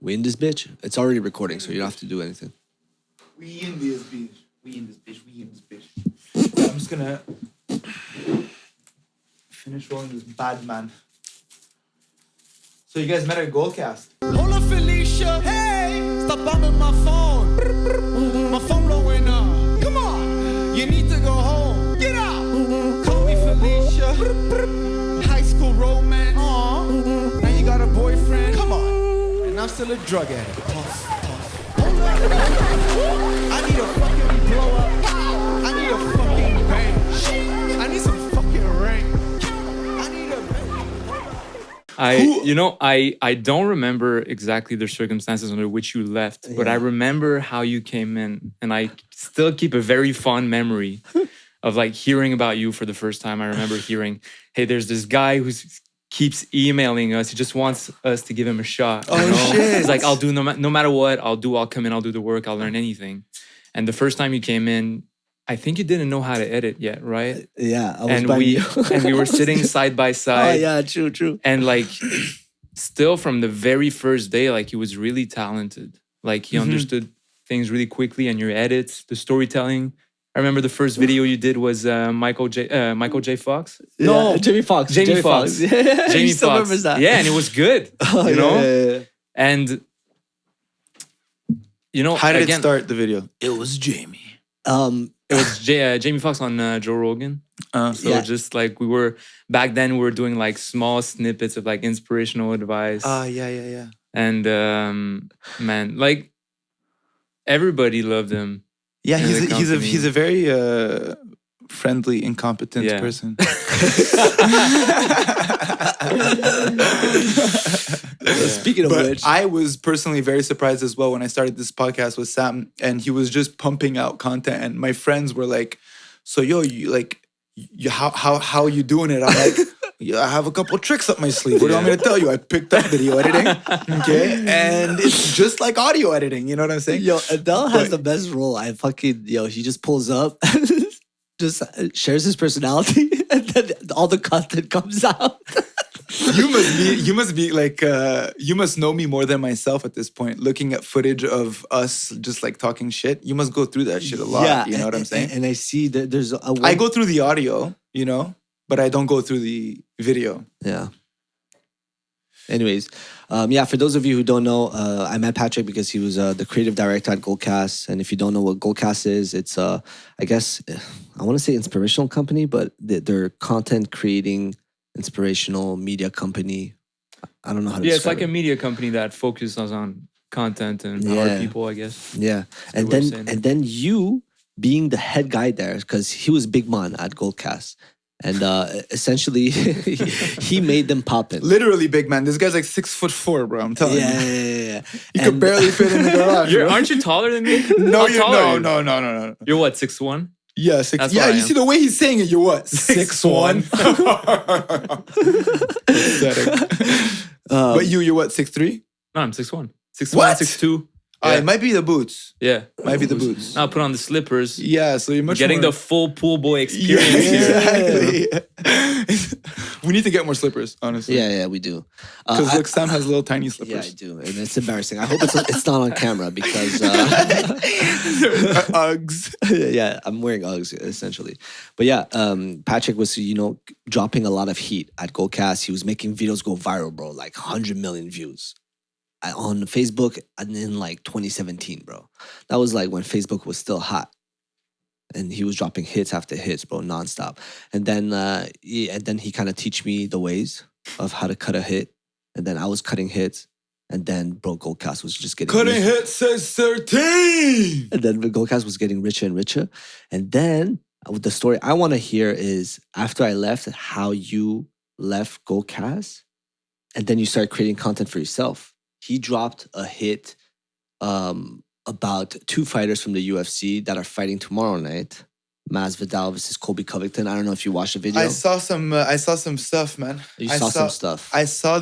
We in this bitch? It's already recording, so you don't have to do anything. We in this bitch. We in this bitch. We in this bitch. I'm just gonna finish rolling this bad man. So you guys met at Goalcast. Hold up, Felicia. Hey, stop bumming my phone. My phone blowing up. Come on, you need to go home. Get out. Call me Felicia. High school romance. Aww. Now you got a boyfriend. Come on. And I'm still a drug addict. Hold up. I need a fucking blow up. I need a fucking bang. I need some fucking rain. I need a bang. I don't remember exactly the circumstances under which you left, but I remember how you came in, and I still keep a very fond memory of like hearing about you for the first time. I remember hearing, hey, there's this guy who keeps emailing us. He just wants us to give him a shot. Oh, shit. He's like, I'll do no matter what, I'll come in, I'll do the work, I'll learn anything. And the first time you came in, I think you didn't know how to edit yet, right? Yeah, I was and we were sitting side by side. Oh yeah, true. And like, still from the very first day, like he was really talented. Like he understood things really quickly, and your edits, the storytelling. I remember the first video you did was Michael J. Fox. Yeah, No, Jamie Foxx. Jamie Foxx. Yeah, Jamie still Foxx. remembers that. Yeah, and it was good. You know, Yeah. and you know, How did again, it start, the video? It was Jamie. It was Jamie Foxx on Joe Rogan. Just like back then we were doing like small snippets of like inspirational advice. Yeah. And man, like everybody loved him. Yeah, in the company. he's a very friendly, incompetent person. Speaking of which, I was personally very surprised as well when I started this podcast with Sam, and he was just pumping out content, and my friends were like, "So how are you doing it?" I'm like, "Yeah, I have a couple tricks up my sleeve. What do you want me to tell you? I picked up video editing, okay, and it's just like audio editing. You know what I'm saying?" Yo, Adele has the best role. He just pulls up, just shares his personality, and then all the content comes out. You must be like, you must know me more than myself at this point. Looking at footage of us just like talking shit, you must go through that shit a lot. Yeah, you know what I'm saying? And I see that there's I go through the audio, you know, but I don't go through the video. Yeah. Anyways, for those of you who don't know, I met Patrick because he was the creative director at Goalcast. And if you don't know what Goalcast is, it's I guess I want to say inspirational company, but they're content creating inspirational media company. I don't know how to describe it's like a media company that focuses on content and our people, I guess. Yeah. And then you being the head guy there, because he was big man at Goalcast. And essentially, he made them pop in. Literally big man. This guy's like 6'4", bro. I'm telling you. Yeah. He could barely fit in the garage. Aren't you taller than me? No, No. You're what, 6'1"? Yeah, 6. That's Yeah, what I you am. see the way he's saying it. You're what? 6'1". Pathetic. But you're what? 6'3"? No, I'm 6'1". 6'1", What? 6'2". It might be the boots. Yeah. Might be the boots. Now put on the slippers. Yeah, so you're much Getting more... the full pool boy Yeah, experience here. exactly. We need to get more slippers, honestly. Yeah, we do. Because look, Sam has little tiny Yeah, slippers. I do. And it's embarrassing. I hope it's not on camera because... Uggs. yeah, I'm wearing Uggs, essentially. But yeah, Patrick was, dropping a lot of heat at Goalcast. He was making videos go viral, bro. Like 100 million views. On Facebook in like 2017, bro. That was like when Facebook was still hot. And he was dropping hits after hits, bro, nonstop. And then he kind of teach me the ways of how to cut a hit. And then I was cutting hits. And then, bro, Goalcast was just getting Cutting hit says 13. And then Goalcast was getting richer and richer. And then the story I want to hear is after I left, how you left Goalcast. And then you started creating content for yourself. He dropped a hit about two fighters from the UFC that are fighting tomorrow night. Masvidal versus Colby Covington. I don't know if you watched the video. I saw some stuff, man. You saw some stuff. I saw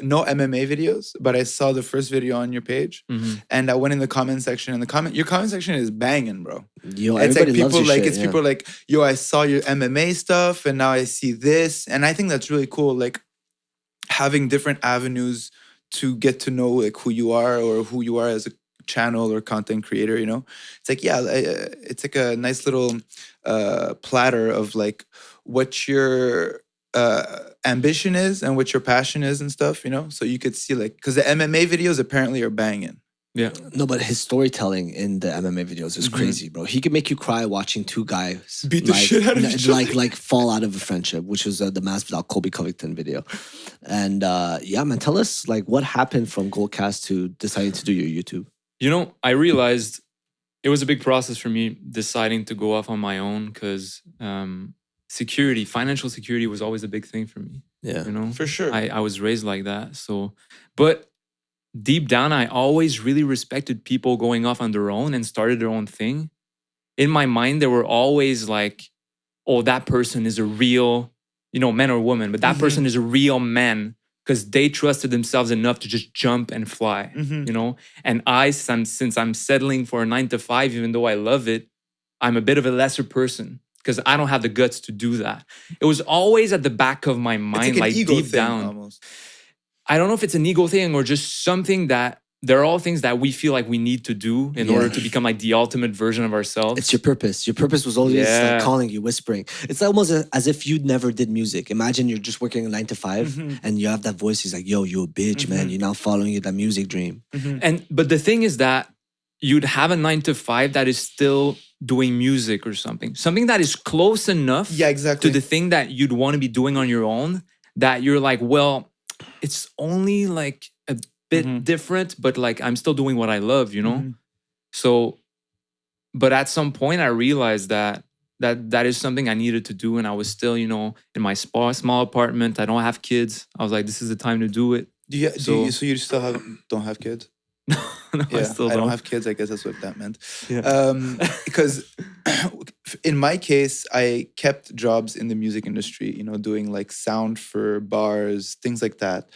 no MMA videos, but I saw the first video on your page, and I went in the comment section. And your comment section is banging, bro. Yo, it's like everybody loves people your like shit, people like, yo, I saw your MMA stuff, and now I see this, and I think that's really cool. Like having different avenues to get to know like who you are or who you are as a channel or content creator, you know. It's like, yeah, it's like a nice little platter of like what your ambition is and what your passion is and stuff, you know. So you could see like, because the MMA videos apparently are banging. Yeah. No, but his storytelling in the MMA videos is crazy, bro. He could make you cry watching two guys Beat the shit out of each other. like fall out of a friendship, which was the Masvidal Kobe Covington video. And yeah, man, tell us like what happened from Goalcast to deciding to do your YouTube. You know, I realized it was a big process for me deciding to go off on my own because security, financial security was always a big thing for me. Yeah, you know, For sure. I was raised like that. So, but deep down, I always really respected people going off on their own and started their own thing. In my mind, there were always like, oh, that person is a real, you know, man or woman, but that person is a real man because they trusted themselves enough to just jump and fly, you know? And since I'm settling for a 9 to 5, even though I love it, I'm a bit of a lesser person because I don't have the guts to do that. It was always at the back of my mind, It's like an ego deep thing down. almost. I don't know if it's an ego thing or just something that they're all things that we feel like we need to do in order to become like the ultimate version of ourselves. it's your purpose. Your purpose was always Yeah. like calling you, whispering. It's almost as if you never did music. Imagine you're just working a 9 to 5 and you have that voice. He's like, yo, you a bitch, man. You're now following that music dream. But the thing is that you'd have a 9 to 5 that is still doing music or something that is close enough Yeah, exactly. to the thing that you'd want to be doing on your own that you're like, well, it's only like a bit different, but like I'm still doing what I love, you know? So, but at some point I realized that is something I needed to do. And I was still, you know, in my small apartment. I don't have kids. I was like, this is the time to do it. So you still don't have kids? No, Yeah, I still I don't don't. have kids. I guess that's what that meant. Yeah. Because in my case, I kept jobs in the music industry, you know, doing like sound for bars, things like that.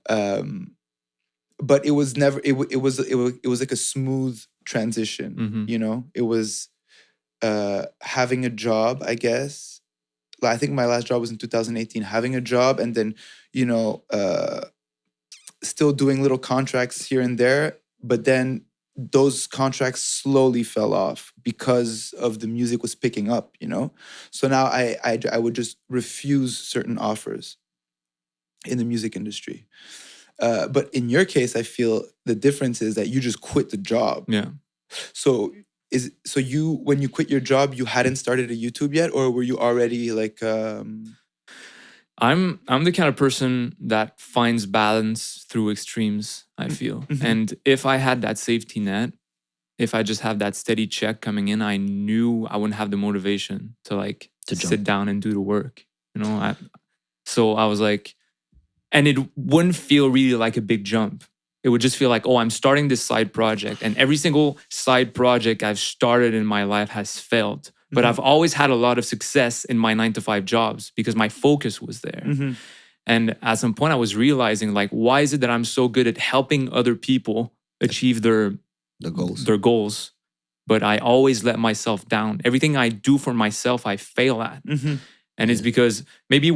But it was never. It was like a smooth transition. You know, it was having a job. I guess. I think my last job was in 2018. Having a job and then, you know, still doing little contracts here and there, but then those contracts slowly fell off because of the music was picking up, you know? So now I would just refuse certain offers in the music industry. But in your case, I feel the difference is that you just quit the job. Yeah. So you, when you quit your job, you hadn't started a YouTube yet, or were you already like I'm the kind of person that finds balance through extremes, I feel. And if I had that safety net, if I just have that steady check coming in, I knew I wouldn't have the motivation to sit down and do the work. You know, so I was like, and it wouldn't feel really like a big jump. It would just feel like, oh, I'm starting this side project. And every single side project I've started in my life has failed. But I've always had a lot of success in my 9 to 5 jobs because my focus was there. And at some point I was realizing like, why is it that I'm so good at helping other people achieve their goals, but I always let myself down. Everything I do for myself, I fail at. And it's because maybe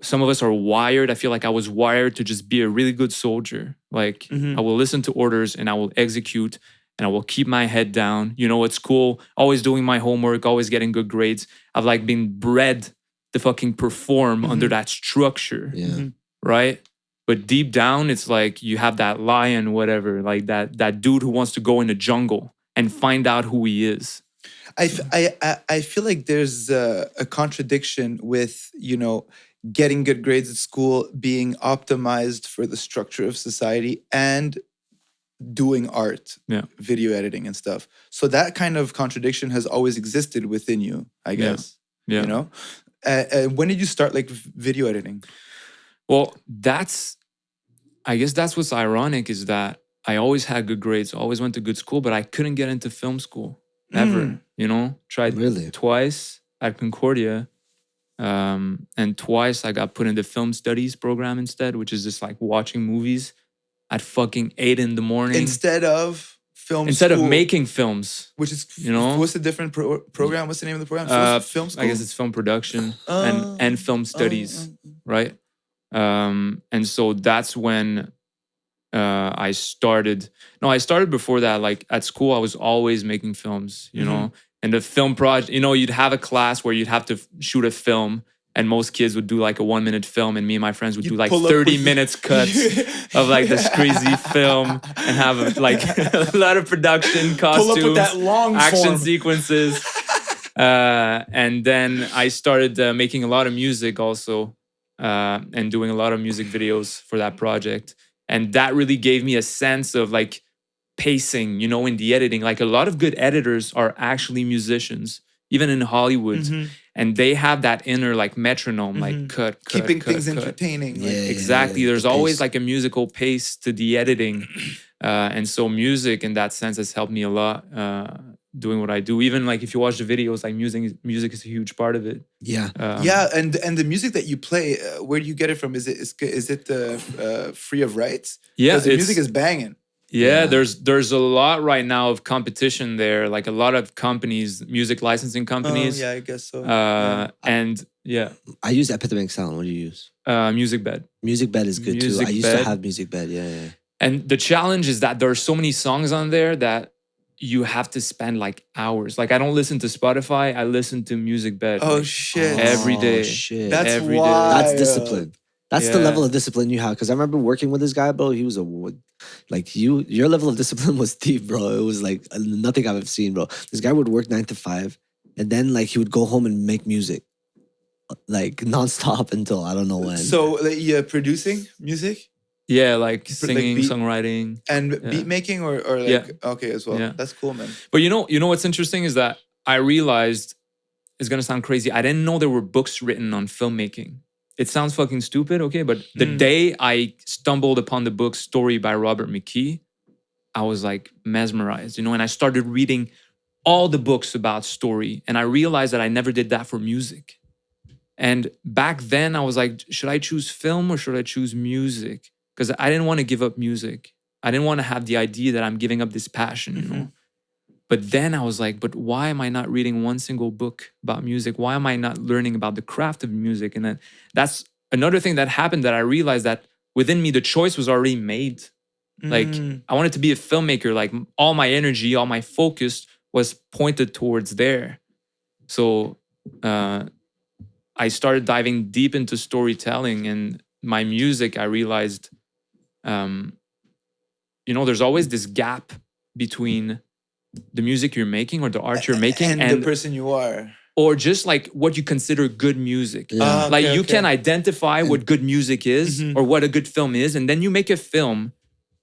some of us are wired. I feel like I was wired to just be a really good soldier. Like I will listen to orders and I will execute and I will keep my head down. You know, it's cool. Always doing my homework, always getting good grades. I've like been bred to fucking perform under that structure. Yeah. Right? But deep down, it's like you have that lion, whatever, like that dude who wants to go in the jungle and find out who he is. I feel like there's a contradiction with, you know, getting good grades at school, being optimized for the structure of society, and doing art, video editing and stuff. So that kind of contradiction has always existed within you, I guess. Yeah. You know? When did you start like video editing? Well, I guess that's what's ironic is that I always had good grades, always went to good school, but I couldn't get into film school ever. You know, tried twice at Concordia, and twice I got put in the film studies program instead, which is just like watching movies at fucking 8 in the morning instead of making films, which is, you know, what's the different program? What's the name of the program? Film school? I guess it's film production and film studies, right? And so that's when I started before that. Like at school, I was always making films, you know, and the film project, you know, you'd have a class where you'd have to shoot a film. And most kids would do like a 1 minute film, and me and my friends would do like 30 minutes cuts of like this crazy film and have like a lot of production, costumes, Pull up with that long action form. sequences. And then I started making a lot of music also, and doing a lot of music videos for that project. And that really gave me a sense of like pacing, you know, in the editing. Like a lot of good editors are actually musicians, even in Hollywood. And they have that inner like metronome, like cut, keeping cut, things cut. entertaining. Yeah, Like, Exactly. There's the always pace. like a musical pace to the editing. And so music in that sense has helped me a lot doing what I do. Even like if you watch the videos, like music is a huge part of it. Yeah. yeah, and the music that you play, where do you get it from? Is it free of rights? Yeah, because the it's- music is banging. Yeah, Yeah. there's a lot right now of competition there. Like a lot of companies, music licensing companies. Yeah, I guess so. And yeah, I use Epidemic Sound. What do you use? Music bed. Music Bed is good too. Music I used to Bed. have Music Bed. Yeah. And the challenge is that there are so many songs on there that you have to spend like hours. Like I don't listen to Spotify. I listen to Music Bed. Oh like, shit! Every day. Oh, shit. That's every day. wild. That's discipline. That's the Yeah. level of discipline you have. Because I remember working with this guy, bro. He was like your level of discipline was deep, bro. It was like nothing I've ever seen, bro. This guy would work 9 to 5, and then like he would go home and make music, like nonstop until I don't know when. So like, you're producing music Yeah, like singing, beat- songwriting. and beat making, or like Yeah. okay as well. Yeah. That's cool, man. But you know what's interesting is that I realized, it's gonna sound crazy, I didn't know there were books written on filmmaking. It sounds fucking stupid, okay? But the day I stumbled upon the book Story by Robert McKee, I was like mesmerized, you know, and I started reading all the books about story. And I realized that I never did that for music. And back then I was like, should I choose film or should I choose music? Because I didn't want to give up music. I didn't want to have the idea that I'm giving up this passion, you know? But then I was like, but why am I not reading one single book about music? Why am I not learning about the craft of music? And then that's another thing that happened, that I realized that within me, the choice was already made. Like I wanted to be a filmmaker. Like all my energy, all my focus was pointed towards there. So I started diving deep into storytelling, and my music, I realized, you know, there's always this gap between the music you're making or the art you're making and the person you are, or just like what you consider good music. Yeah. Like Okay, you okay. can identify what good music is or what a good film is, and then you make a film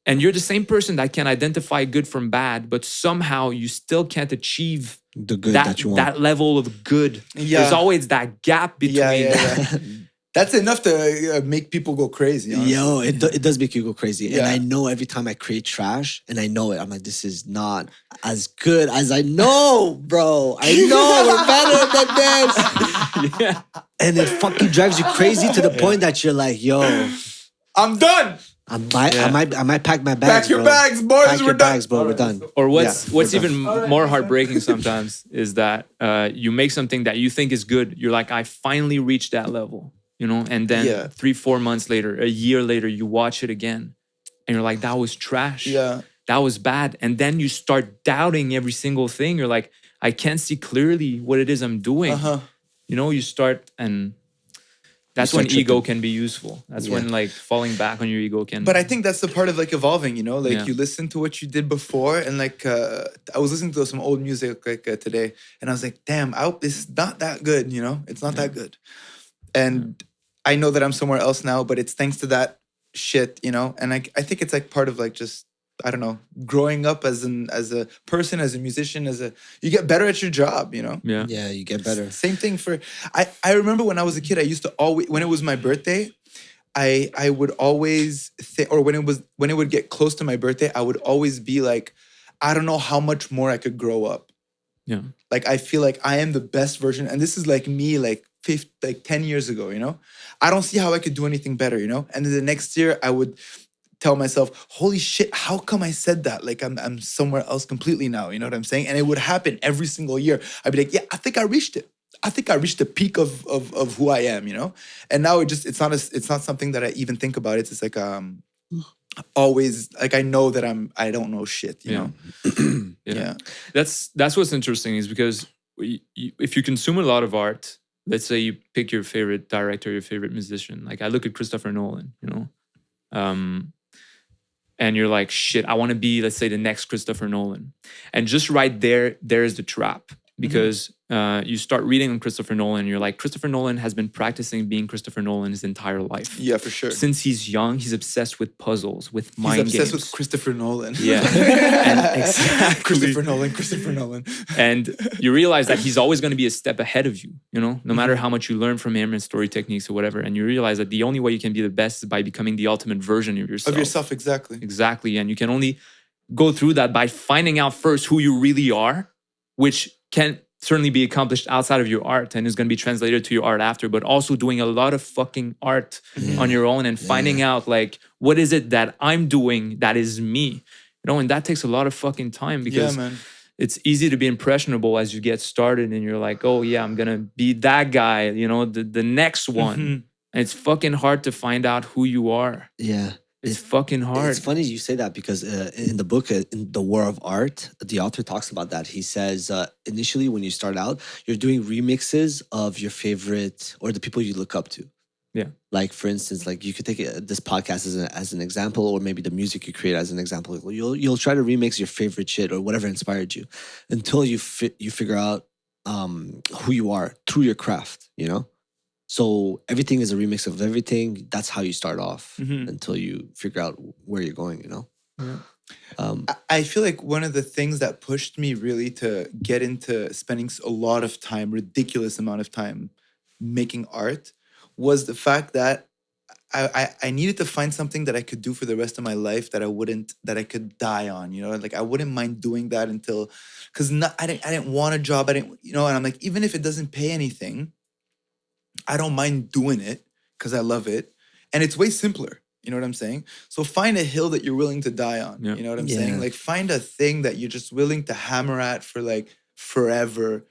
and you're the same person that can identify good from bad, but somehow you still can't achieve the good that you want. that level of good. Yeah. There's always that gap between yeah. That's enough to make people go crazy. Honestly. Yo, it does make you go crazy. And Yeah. I know every time I create trash, and I know it, I'm like, this is not as good as I know, bro. I know we're better than this. yeah. And it fucking drives you crazy to the point that you're like, yo, I'm done. I might pack my bags. Pack your bro. bags, boys. Pack We're your done. bags, bro. We're done. Or what's Yeah, we're done. even more heartbreaking sometimes is that you make something that you think is good. You're like, I finally reached that level, you know? And then Yeah. 3-4 months later, a year later, you watch it again and you're like, that was trash. Yeah. That was bad. And then you start doubting every single thing. You're like, I can't see clearly what it is I'm doing. You know, you start, and that's start when ego tripping. can be useful. That's Yeah. when like falling back on your ego can. But I think that's the part of like evolving, you know, like Yeah. you listen to what you did before, and like I was listening to some old music like today, and I was like, damn, it's not that good, you know, it's not that good. And I know that I'm somewhere else now, but it's thanks to that shit, you know. And I think it's like part of like just, I don't know, growing up as a person, as a musician, you get better at your job, you know. yeah. Yeah, you get better. Same thing for I remember when I was a kid, I used to always, when it was my birthday, I would always think, or when it would get close to my birthday, I would always be like, I don't know how much more I could grow up. Yeah. Like I feel like I am the best version, and this is like me like 10 years ago, you know. I don't see how I could do anything better, you know. And then the next year I would tell myself, holy shit, how come I said that? Like I'm somewhere else completely now, you know what I'm saying? And it would happen every single year. I'd be like, yeah, I think I reached it. I think I reached the peak of who I am, you know? And now it's not something that I even think about. It's like always like I know that I don't know shit, you know. Yeah. That's what's interesting is because if you consume a lot of art, let's say you pick your favorite director, your favorite musician. Like I look at Christopher Nolan, you know, and you're like, shit, I want to be, let's say, the next Christopher Nolan. And just right there's the trap. Because you start reading on Christopher Nolan, and you're like, Christopher Nolan has been practicing being Christopher Nolan his entire life. Yeah, for sure. Since he's young, he's obsessed with puzzles, with mind games. He's obsessed with Christopher Nolan. Yeah. And exactly. Christopher Nolan. And you realize that he's always going to be a step ahead of you, you know, no matter how much you learn from him and story techniques or whatever. And you realize that the only way you can be the best is by becoming the ultimate version of yourself. Of yourself, exactly. Exactly. And you can only go through that by finding out first who you really are, which can certainly be accomplished outside of your art and is going to be translated to your art after, but also doing a lot of fucking art on your own and finding out like, what is it that I'm doing that is me? You know, and that takes a lot of fucking time because it's easy to be impressionable as you get started and you're like, oh yeah, I'm going to be that guy, you know, the next one. And it's fucking hard to find out who you are. Yeah. It's fucking hard. It's funny you say that because in the book, in The War of Art, the author talks about that. He says initially when you start out, you're doing remixes of your favorite or the people you look up to. Yeah. Like for instance, like you could take this podcast as an example, or maybe the music you create as an example. You'll try to remix your favorite shit or whatever inspired you until you figure out who you are through your craft. You know. So everything is a remix of everything. That's how you start off until you figure out where you're going, you know? Yeah. I feel like one of the things that pushed me really to get into spending a lot of time, ridiculous amount of time making art was the fact that I needed to find something that I could do for the rest of my life that I could die on, you know? Like I wouldn't mind doing that until, because I didn't want a job. And I'm like, even if it doesn't pay anything, I don't mind doing it because I love it. And it's way simpler. You know what I'm saying? So find a hill that you're willing to die on. You know what I'm saying? Like find a thing that you're just willing to hammer at for like forever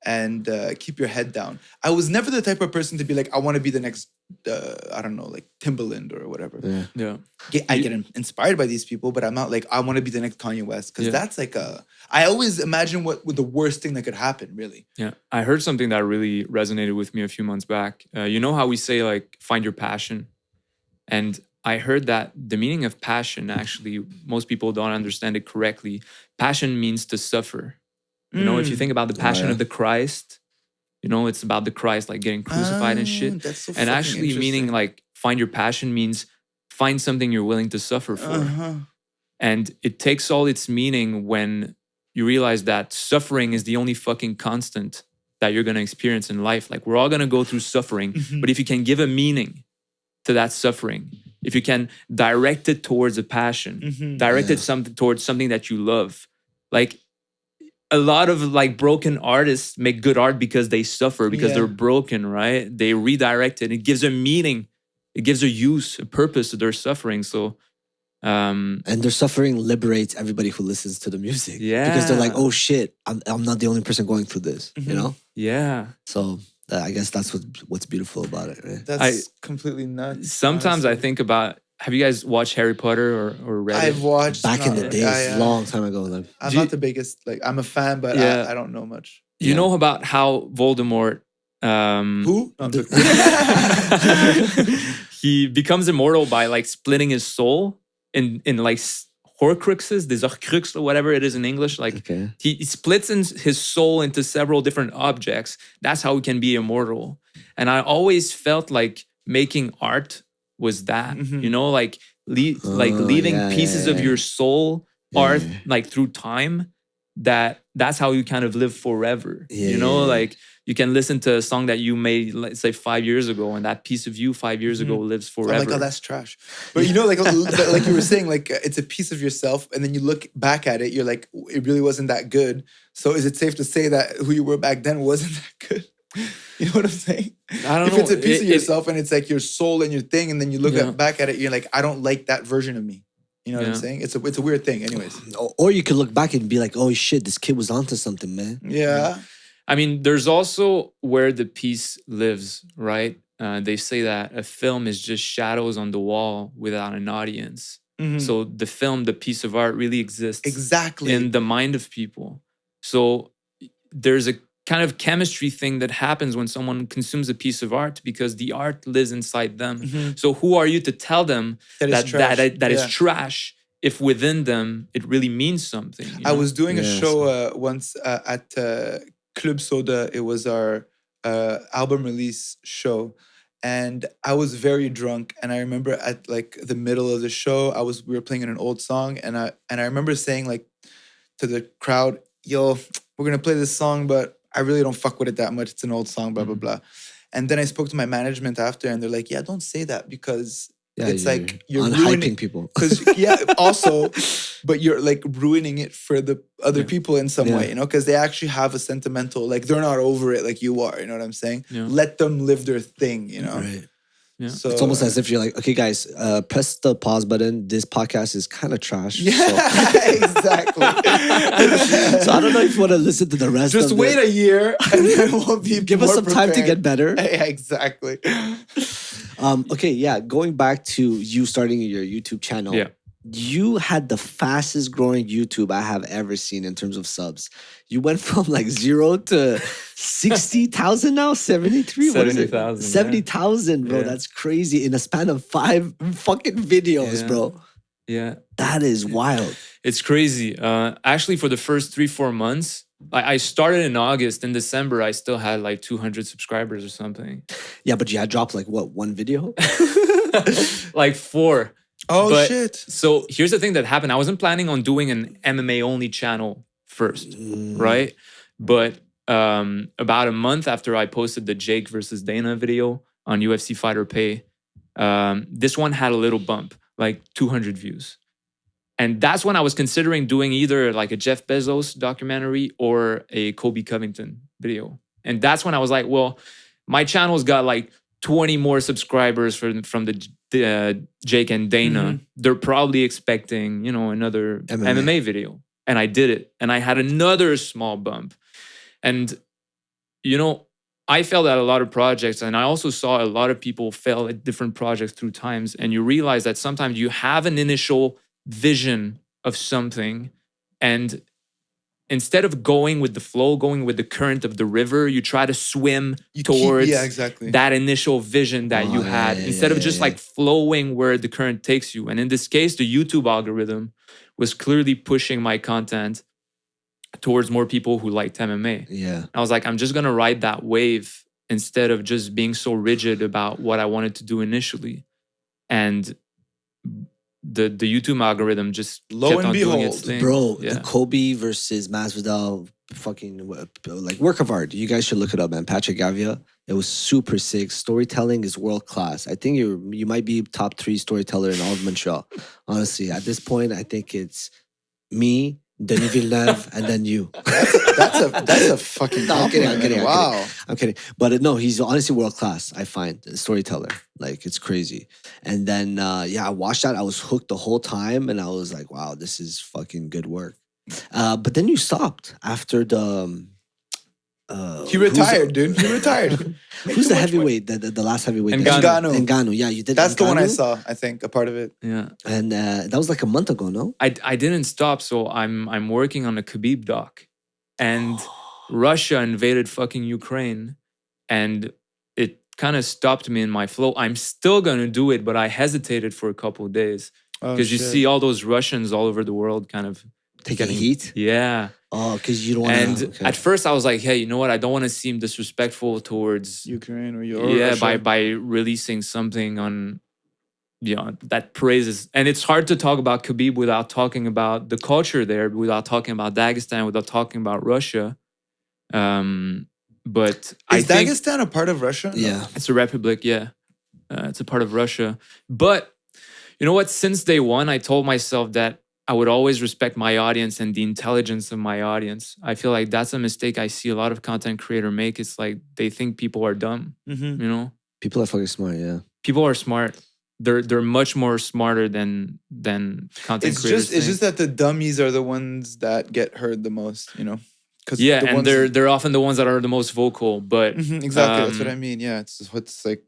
and keep your head down. I was never the type of person to be like, I want to be the next, I don't know, like Timbaland or whatever. Yeah. I get inspired by these people, but I'm not like, I want to be the next Kanye West. Because that's like I always imagine what the worst thing that could happen, really. Yeah. I heard something that really resonated with me a few months back. You know how we say like, find your passion? And I heard that the meaning of passion, actually, most people don't understand it correctly. Passion means to suffer. You know, if you think about the passion of the Christ, you know, it's about the Christ like getting crucified and shit. That's so and actually meaning like find your passion means find something you're willing to suffer for. And it takes all its meaning when you realize that suffering is the only fucking constant that you're going to experience in life. Like we're all going to go through suffering, but if you can give a meaning to that suffering, if you can direct it towards a passion, direct it towards something that you love, like a lot of like broken artists make good art because they suffer, because they're broken, right? They redirect it. It gives a meaning. It gives a use, a purpose to their suffering. So, and their suffering liberates everybody who listens to the music. Yeah. Because they're like, oh shit, I'm not the only person going through this, you know? Yeah. So I guess that's what's beautiful about it, right? That's completely nuts. Sometimes I think about, have you guys watched Harry Potter or read it? I've watched back in the days, long time ago. Like, I'm not the biggest, like I'm a fan, but I don't know much. You know about how Voldemort who? No, he becomes immortal by like splitting his soul in like Horcruxes, des Horcruxes, or whatever it is in English. Like he splits his soul into several different objects. That's how he can be immortal. And I always felt like making art was that, you know, like leaving pieces of your soul art like through time. That's how you kind of live forever. You know, like you can listen to a song that you made, let's say 5 years ago, and that piece of you 5 years ago lives forever. I'm like, oh, that's trash. But you know, like you were saying, like it's a piece of yourself, and then you look back at it, you're like, it really wasn't that good. So is it safe to say that who you were back then wasn't that good? You know what I'm saying? I don't know. If it's a piece of yourself and it's like your soul and your thing, and then you look back at it, you're like, I don't like that version of me. You know what I'm saying? It's a weird thing, anyways. Or you could look back and be like, oh shit, this kid was onto something, man. Yeah. I mean, there's also where the piece lives, right? They say that a film is just shadows on the wall without an audience. So the film, the piece of art really exists Exactly. in the mind of people. So there's a kind of chemistry thing that happens when someone consumes a piece of art because the art lives inside them. So who are you to tell them that is trash if within them it really means something? I was doing a show once at Club Soda. It was our album release show. And I was very drunk, and I remember at like the middle of the show, we were playing an old song, and I remember saying like to the crowd, "Yo, we're gonna play this song, but I really don't fuck with it that much. It's an old song, blah blah blah." And then I spoke to my management after, and they're like, "Yeah, don't say that because it's like you're unhyping people." Because also, but you're like ruining it for the other people in some way, you know, because they actually have a sentimental, like they're not over it like you are, you know what I'm saying? Let them live their thing, you know? Right. Yeah. So it's almost as if you're like, okay, guys, press the pause button. This podcast is kind of trash. Yeah, exactly. So I don't know if you want to listen to the rest. Just wait a year, and then we'll be give us some time to get better. Yeah, exactly. Okay, yeah. Going back to you starting your YouTube channel. Yeah. You had the fastest growing YouTube I have ever seen in terms of subs. You went from like 0 to 60,000 now, 73? 70,000. 70,000, bro. Yeah. That's crazy in a span of 5 fucking videos, bro. Yeah. That is wild. It's crazy. Actually, for the first 3-4 months, I started in August. In December, I still had like 200 subscribers or something. Yeah, but you had dropped like what, 1 video? Like 4. Oh, shit. So here's the thing that happened. I wasn't planning on doing an MMA only channel first, right? But about a month after I posted the Jake versus Dana video on UFC Fighter Pay, this one had a little bump, like 200 views. And that's when I was considering doing either like a Jeff Bezos documentary or a Kobe Covington video. And that's when I was like, well, my channel's got like 20 more subscribers from the Jake and Dana. They're probably expecting, you know, another MMA video. And I did it. And I had another small bump. And, you know, I failed at a lot of projects. And I also saw a lot of people fail at different projects through times. And you realize that sometimes you have an initial vision of something, and instead of going with the flow, going with the current of the river, you try to swim towards that initial vision that you had, instead of just like flowing where the current takes you. And in this case, the YouTube algorithm was clearly pushing my content towards more people who liked MMA. Yeah. I was like, I'm just gonna ride that wave instead of just being so rigid about what I wanted to do initially. And the YouTube algorithm just kept on doing its thing. Bro, the Kobe versus Masvidal fucking like work of art. You guys should look it up, man. Patrick Gavia. It was super sick. Storytelling is world class. I think you might be top 3 storyteller in all of Montreal. Honestly, at this point, I think it's me, Denis Villeneuve, and then you. That's a fucking. No, I'm kidding. Wow. I'm kidding. But no, he's honestly world class. I find a storyteller. Like, it's crazy. And then I watched that. I was hooked the whole time, and I was like, wow, this is fucking good work. But then you stopped after the. He retired, dude. He retired. Who's the heavyweight? The last heavyweight? Ngannou. Yeah, you did. That's Ngannou? the one I saw. I think a part of it. Yeah, and that was like a month ago. No, I didn't stop. So I'm working on a Khabib doc, and Russia invaded fucking Ukraine, and it kind of stopped me in my flow. I'm still gonna do it, but I hesitated for a couple of days because you see all those Russians all over the world kind of taking heat. Yeah. Oh, because you don't want to. And at first I was like, hey, you know what? I don't want to seem disrespectful towards Ukraine or Russia. by releasing something on, that praises. And it's hard to talk about Khabib without talking about the culture there, without talking about Dagestan, without talking about Russia. But is Dagestan a part of Russia? Yeah. It's a republic, yeah. It's a part of Russia. But you know what? Since day one, I told myself that I would always respect my audience and the intelligence of my audience. I feel like that's a mistake I see a lot of content creators make. It's like they think people are dumb, you know? People are fucking smart, yeah. People are smart. They're much more smarter than content creators. It's just that the dummies are the ones that get heard the most, you know? And they're often the ones that are the most vocal. But exactly, that's what I mean. Yeah, it's like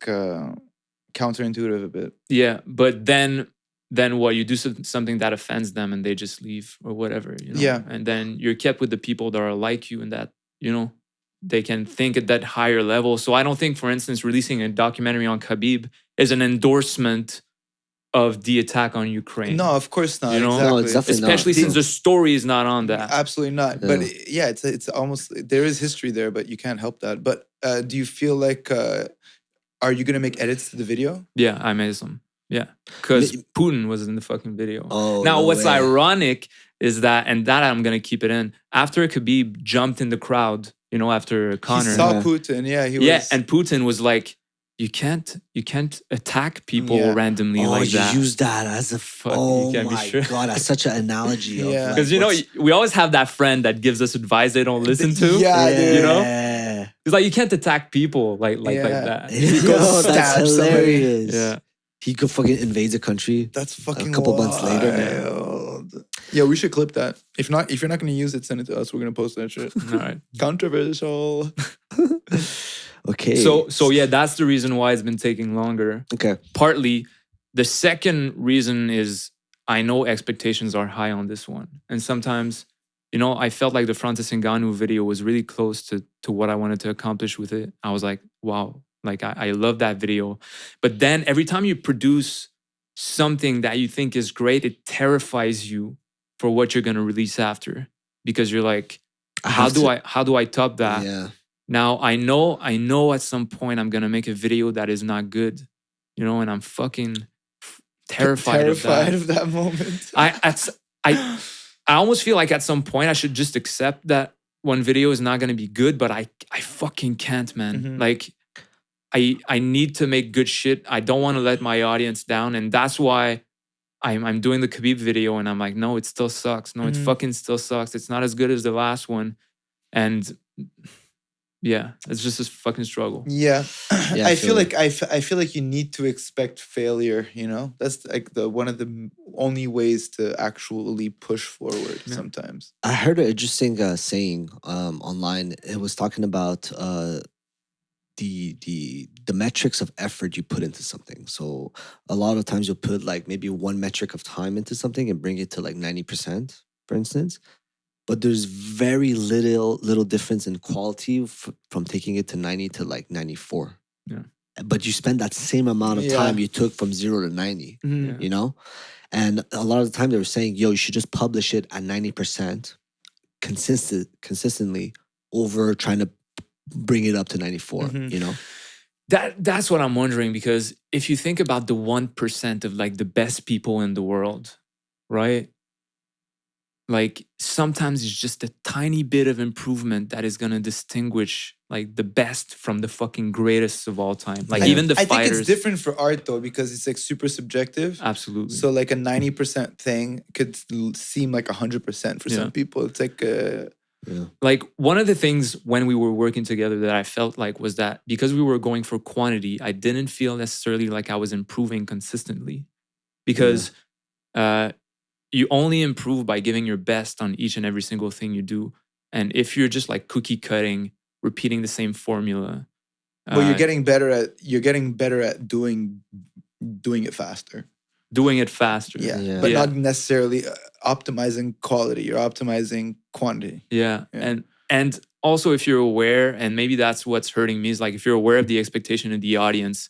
counterintuitive a bit. Yeah, but then then what? You do something that offends them and they just leave or whatever, you know? Yeah. And then you're kept with the people that are like you and that, you know, they can think at that higher level. So I don't think, for instance, releasing a documentary on Khabib is an endorsement of the attack on Ukraine. No, of course not. You know? Exactly. No, it's definitely Especially not. since the story is not on that. Absolutely not. Yeah. But yeah, it's almost, there is history there, but you can't help that. But do you feel like, are you going to make edits to the video? Yeah, I made some. Yeah. Because Putin was in the fucking video. Oh, now, no what's way. ironic is that, and that I'm going to keep it in, after Khabib jumped in the crowd, you know, after Connor. He saw Putin. Yeah, he was. Yeah, and Putin was like, you can't attack people randomly like you that. use that as a Fuck, oh you can't be my sure. god, that's such an analogy. Yeah. Of Because, you know, we always have that friend that gives us advice they don't listen to. Yeah, dude. You know? Yeah. It's like, you can't attack people like that. He goes Yo, that's stab somebody. hilarious. Yeah. He could fucking invade the country. That's fucking A couple months later. wild. Yeah, we should clip that. If you're not going to use it, send it to us. We're going to post that shit. All right. Controversial. Okay. So yeah, that's the reason why it's been taking longer. okay. Partly. The second reason is I know expectations are high on this one. And sometimes, you know, I felt like the Francis Ngannou video was really close to what I wanted to accomplish with it. I was like, wow, like I love that video. But then every time you produce something that you think is great, it terrifies you for what you're going to release after. Because you're like, how do I top that? Yeah. Now I know at some point I'm gonna make a video that is not good, you know, and I'm fucking terrified of that. Moment. I almost feel like at some point I should just accept that one video is not gonna be good, but I fucking can't, man. Mhm. Like I need to make good shit. I don't want to let my audience down, and that's why I'm doing the Khabib video, and I'm like, no, it still sucks. No, it Mhm. fucking still sucks. It's not as good as the last one, and yeah, it's just a fucking struggle. Yeah, Yeah, I feel like I feel like you need to expect failure. You know, that's like one of the only ways to actually push forward. Yeah. Sometimes. I heard an interesting saying online. It was talking about the metrics of effort you put into something. So a lot of times you'll put like maybe one metric of time into something and bring it to like 90%, for instance. But there's very little difference in quality from taking it to 90 to like 94. Yeah. But you spend that same amount of Yeah. time you took from 0 to 90, Mhm. you know? And a lot of the time they were saying, yo, you should just publish it at 90% consistently over trying to bring it up to 94, Mhm. you know? That's what I'm wondering, because if you think about the 1% of like the best people in the world, right? Like sometimes it's just a tiny bit of improvement that is gonna distinguish like the best from the fucking greatest of all time. Like even the I fighters. think it's different for art though, because it's like super subjective. Absolutely. So like a 90% thing could seem like 100% for Yeah. some people. It's like Yeah. Like one of the things when we were working together that I felt like was that because we were going for quantity, I didn't feel necessarily like I was improving consistently, because you only improve by giving your best on each and every single thing you do. And if you're just like cookie cutting, repeating the same formula, but you're getting better at doing it faster. doing it faster. Yeah. But not necessarily optimizing quality. You're optimizing quantity. Yeah. Yeah. And also if you're aware, and maybe that's what's hurting me, is like if you're aware of the expectation of the audience,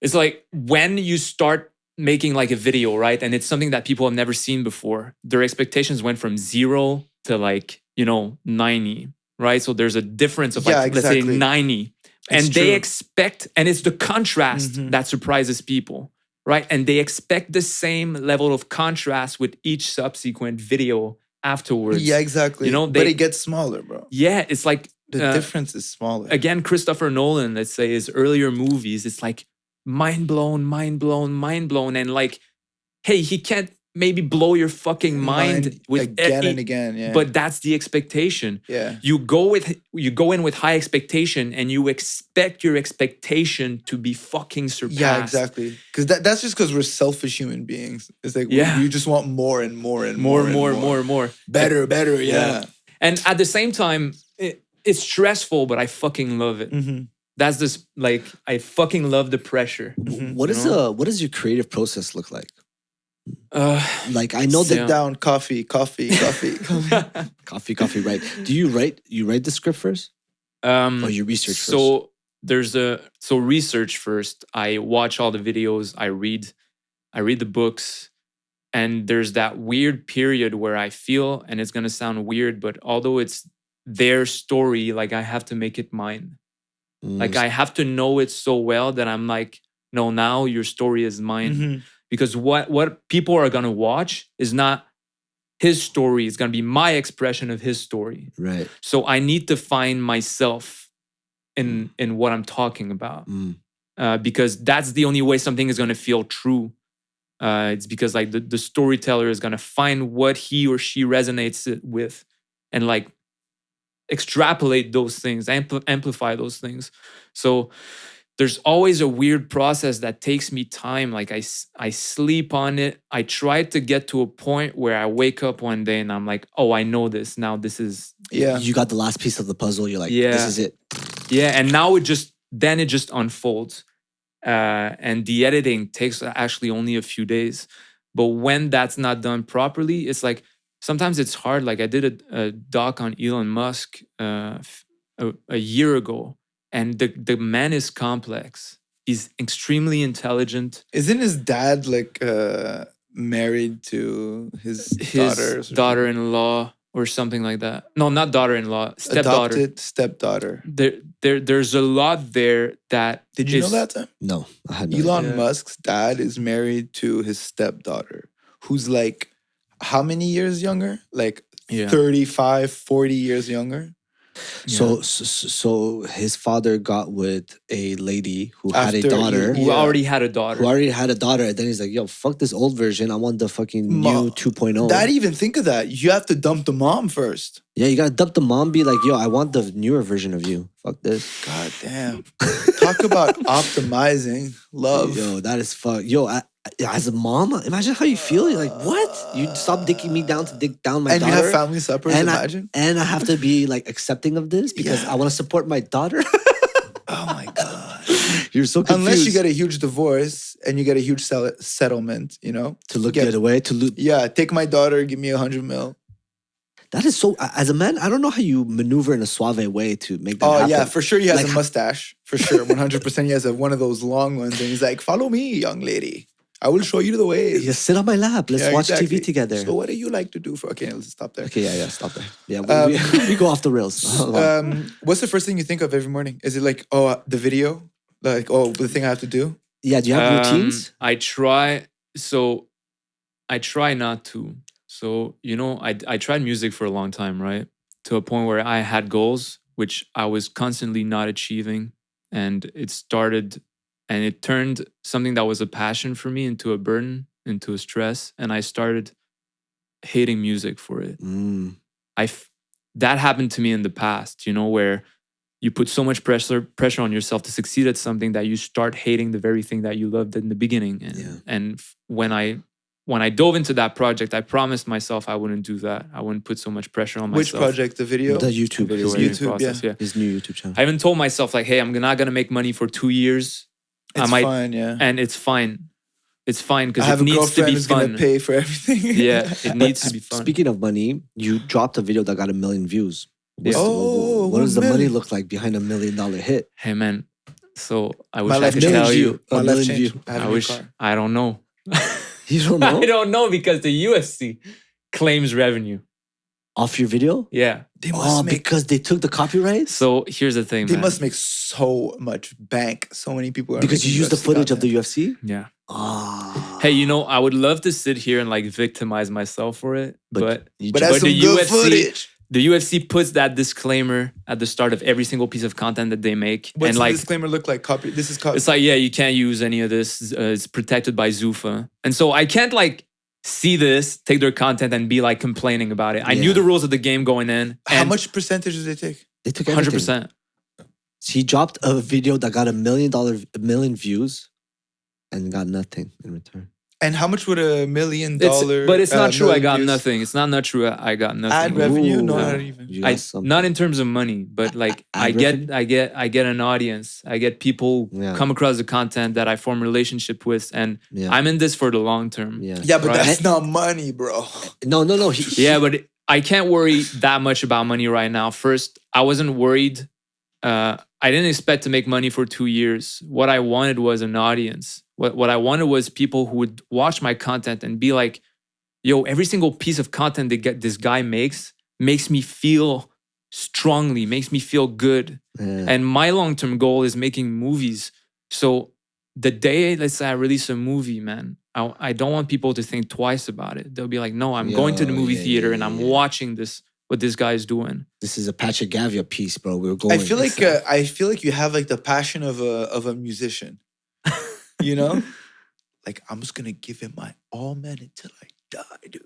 it's like when you start making like a video, right? And it's something that people have never seen before. Their expectations went from 0 to like, 90, right? So there's a difference of like, let's say 90. And It's they true. expect, and it's the contrast Mhm. that surprises people, right? And they expect the same level of contrast with each subsequent video afterwards. Yeah, exactly. You know, but it gets smaller, bro. Yeah, it's like, The difference is smaller. again, Christopher Nolan, let's say, his earlier movies, it's like mind blown. And like, hey, he can't maybe blow your fucking mind with again and again. Yeah. But that's the expectation. yeah. You go in with high expectation, and you expect your expectation to be fucking surpassed. Yeah, exactly. Because that's just because we're selfish human beings. It's like we just want more and more and more. More. Better. Yeah. And at the same time, it's stressful, but I fucking love it. Mm-hmm. that's this, like, I fucking love the pressure. What does your creative process look like? Like, I know Sit that down, coffee. coffee, right? Do you write the script first? Or you research first? So research first. I watch all the videos, I read the books, and there's that weird period where I feel, and it's gonna sound weird, but although it's their story, like I have to make it mine. Like I have to know it so well that I'm like, no, now your story is mine. Because what people are gonna watch is not his story, it's gonna be my expression of his story. Right. So I need to find myself in what I'm talking about. Because that's the only way something is gonna feel true. It's because like the storyteller is gonna find what he or she resonates with, and like extrapolate those things, amplify those things. So there's always a weird process that takes me time. Like I sleep on it. I try to get to a point where I wake up one day and I'm like, oh, I know this. Now this is... Yeah. You got the last piece of the puzzle. You're like, this is it. Yeah. And now it just unfolds. And the editing takes actually only a few days. But when that's not done properly, it's like, sometimes it's hard. Like I did a doc on Elon Musk a year ago, and the man is complex. He's extremely intelligent. Isn't his dad like married to his daughter? Daughter-in-law or something like that. No, not daughter-in-law, stepdaughter. Adopted stepdaughter. There's a lot there that... Did you know that, Sam? No, I had no Elon idea. Musk's dad is married to his stepdaughter, who's like, how many years younger? Like 35, 40 years younger. So his father got with a lady who had a After daughter. Who already had a daughter. And then he's like, yo, fuck this old version. I want the fucking new 2.0. Dad, even think of that. You have to dump the mom first. Yeah, you gotta dump the mom, be like, yo, I want the newer version of you. Fuck this. God damn. Talk about optimizing love. Yo, that is fuck. Yo, as a mom, imagine how you feel. You're like, what? You stop dicking me down to dig down my and daughter. You have family suppers, imagine. And I have to be like accepting of this because I want to support my daughter. Oh my God. You're so confused. Unless you get a huge divorce and you get a huge settlement, you know? To look the other way. Yeah, take my daughter, give me 100 mil. That is so, as a man, I don't know how you maneuver in a suave way to make that happen. Oh yeah, for sure he has a mustache. For sure, 100% he has one of those long ones and he's like, follow me, young lady. I will show you the way. Just sit on my lap. Let's watch TV together. So what do you like to do for... Okay, let's stop there. Okay, yeah, stop there. Yeah, we go off the rails. What's the first thing you think of every morning? Is it like, the video? Like, the thing I have to do? Yeah, do you have routines? I try not to. So, I tried music for a long time, right? To a point where I had goals, which I was constantly not achieving. And it turned something that was a passion for me into a burden, into a stress. And I started hating music for it. That happened to me in the past, where you put so much pressure on yourself to succeed at something that you start hating the very thing that you loved in the beginning. And when I dove into that project, I promised myself I wouldn't do that. I wouldn't put so much pressure on myself. Which project? The video? The YouTube video. His new YouTube channel. I even told myself like, hey, I'm not going to make money for 2 years. Fine, yeah. And it's fine. It's fine because it needs to be who's fun. Gonna pay for everything. Yeah, it needs to be fun. Speaking of money, you dropped a video that got 1 million views. What does the money look like behind $1 million hit? Hey man, so I wish I could tell you. My life changed. I don't know. You don't know? I don't know because the UFC claims revenue. Off your video? Yeah. Because they took the copyright? So here's the thing, They must make so much bank. So many people are because you use the footage of the UFC? Yeah. Hey, I would love to sit here and like victimize myself for it. But that's some good footage. The UFC puts that disclaimer at the start of every single piece of content that they make. What's and the like, disclaimer look like? Copy. This is copy. It's like, yeah, you can't use any of this. It's protected by Zuffa. And so I can't like see this, take their content and be like complaining about it. I knew the rules of the game going in. How much percentage did they take? They took everything. 100%. He dropped a video that got $1 million views and got nothing in return. And how much would $1 million? But it's not true. I million got views? nothing. It's not true. I got nothing. Ad revenue? No, Ooh. not even. You got something. Not in terms of money, but like I get an audience. I get people come across the content that I form a relationship with, and I'm in this for the long term. Yeah, but that's not money, bro. No. But I can't worry that much about money right now. First, I wasn't worried. I didn't expect to make money for 2 years. What I wanted was an audience. What I wanted was people who would watch my content and be like, yo, every single piece of content that this guy makes me feel strongly, makes me feel good. And my long-term goal is making movies. So the day, let's say I release a movie, man, I don't want people to think twice about it. They'll be like, no, I'm going to the movie theater and I'm watching what this guy is doing. This is a Patrick Gavia piece, bro. We're going. I feel like you have like the passion of a musician. You know? Like, I'm just gonna give it my all, man, until I die, dude.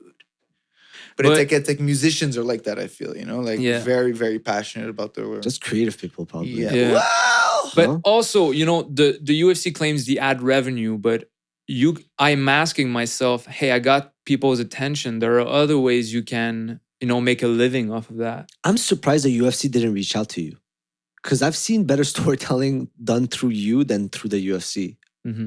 But it's like musicians are like that, I feel, you know? Like very, very passionate about their work. Just creative people, probably. Yeah. Wow! But also, you know, the UFC claims the ad revenue, but I'm asking myself, hey, I got people's attention. There are other ways you can, you know, make a living off of that. I'm surprised the UFC didn't reach out to you. Because I've seen better storytelling done through you than through the UFC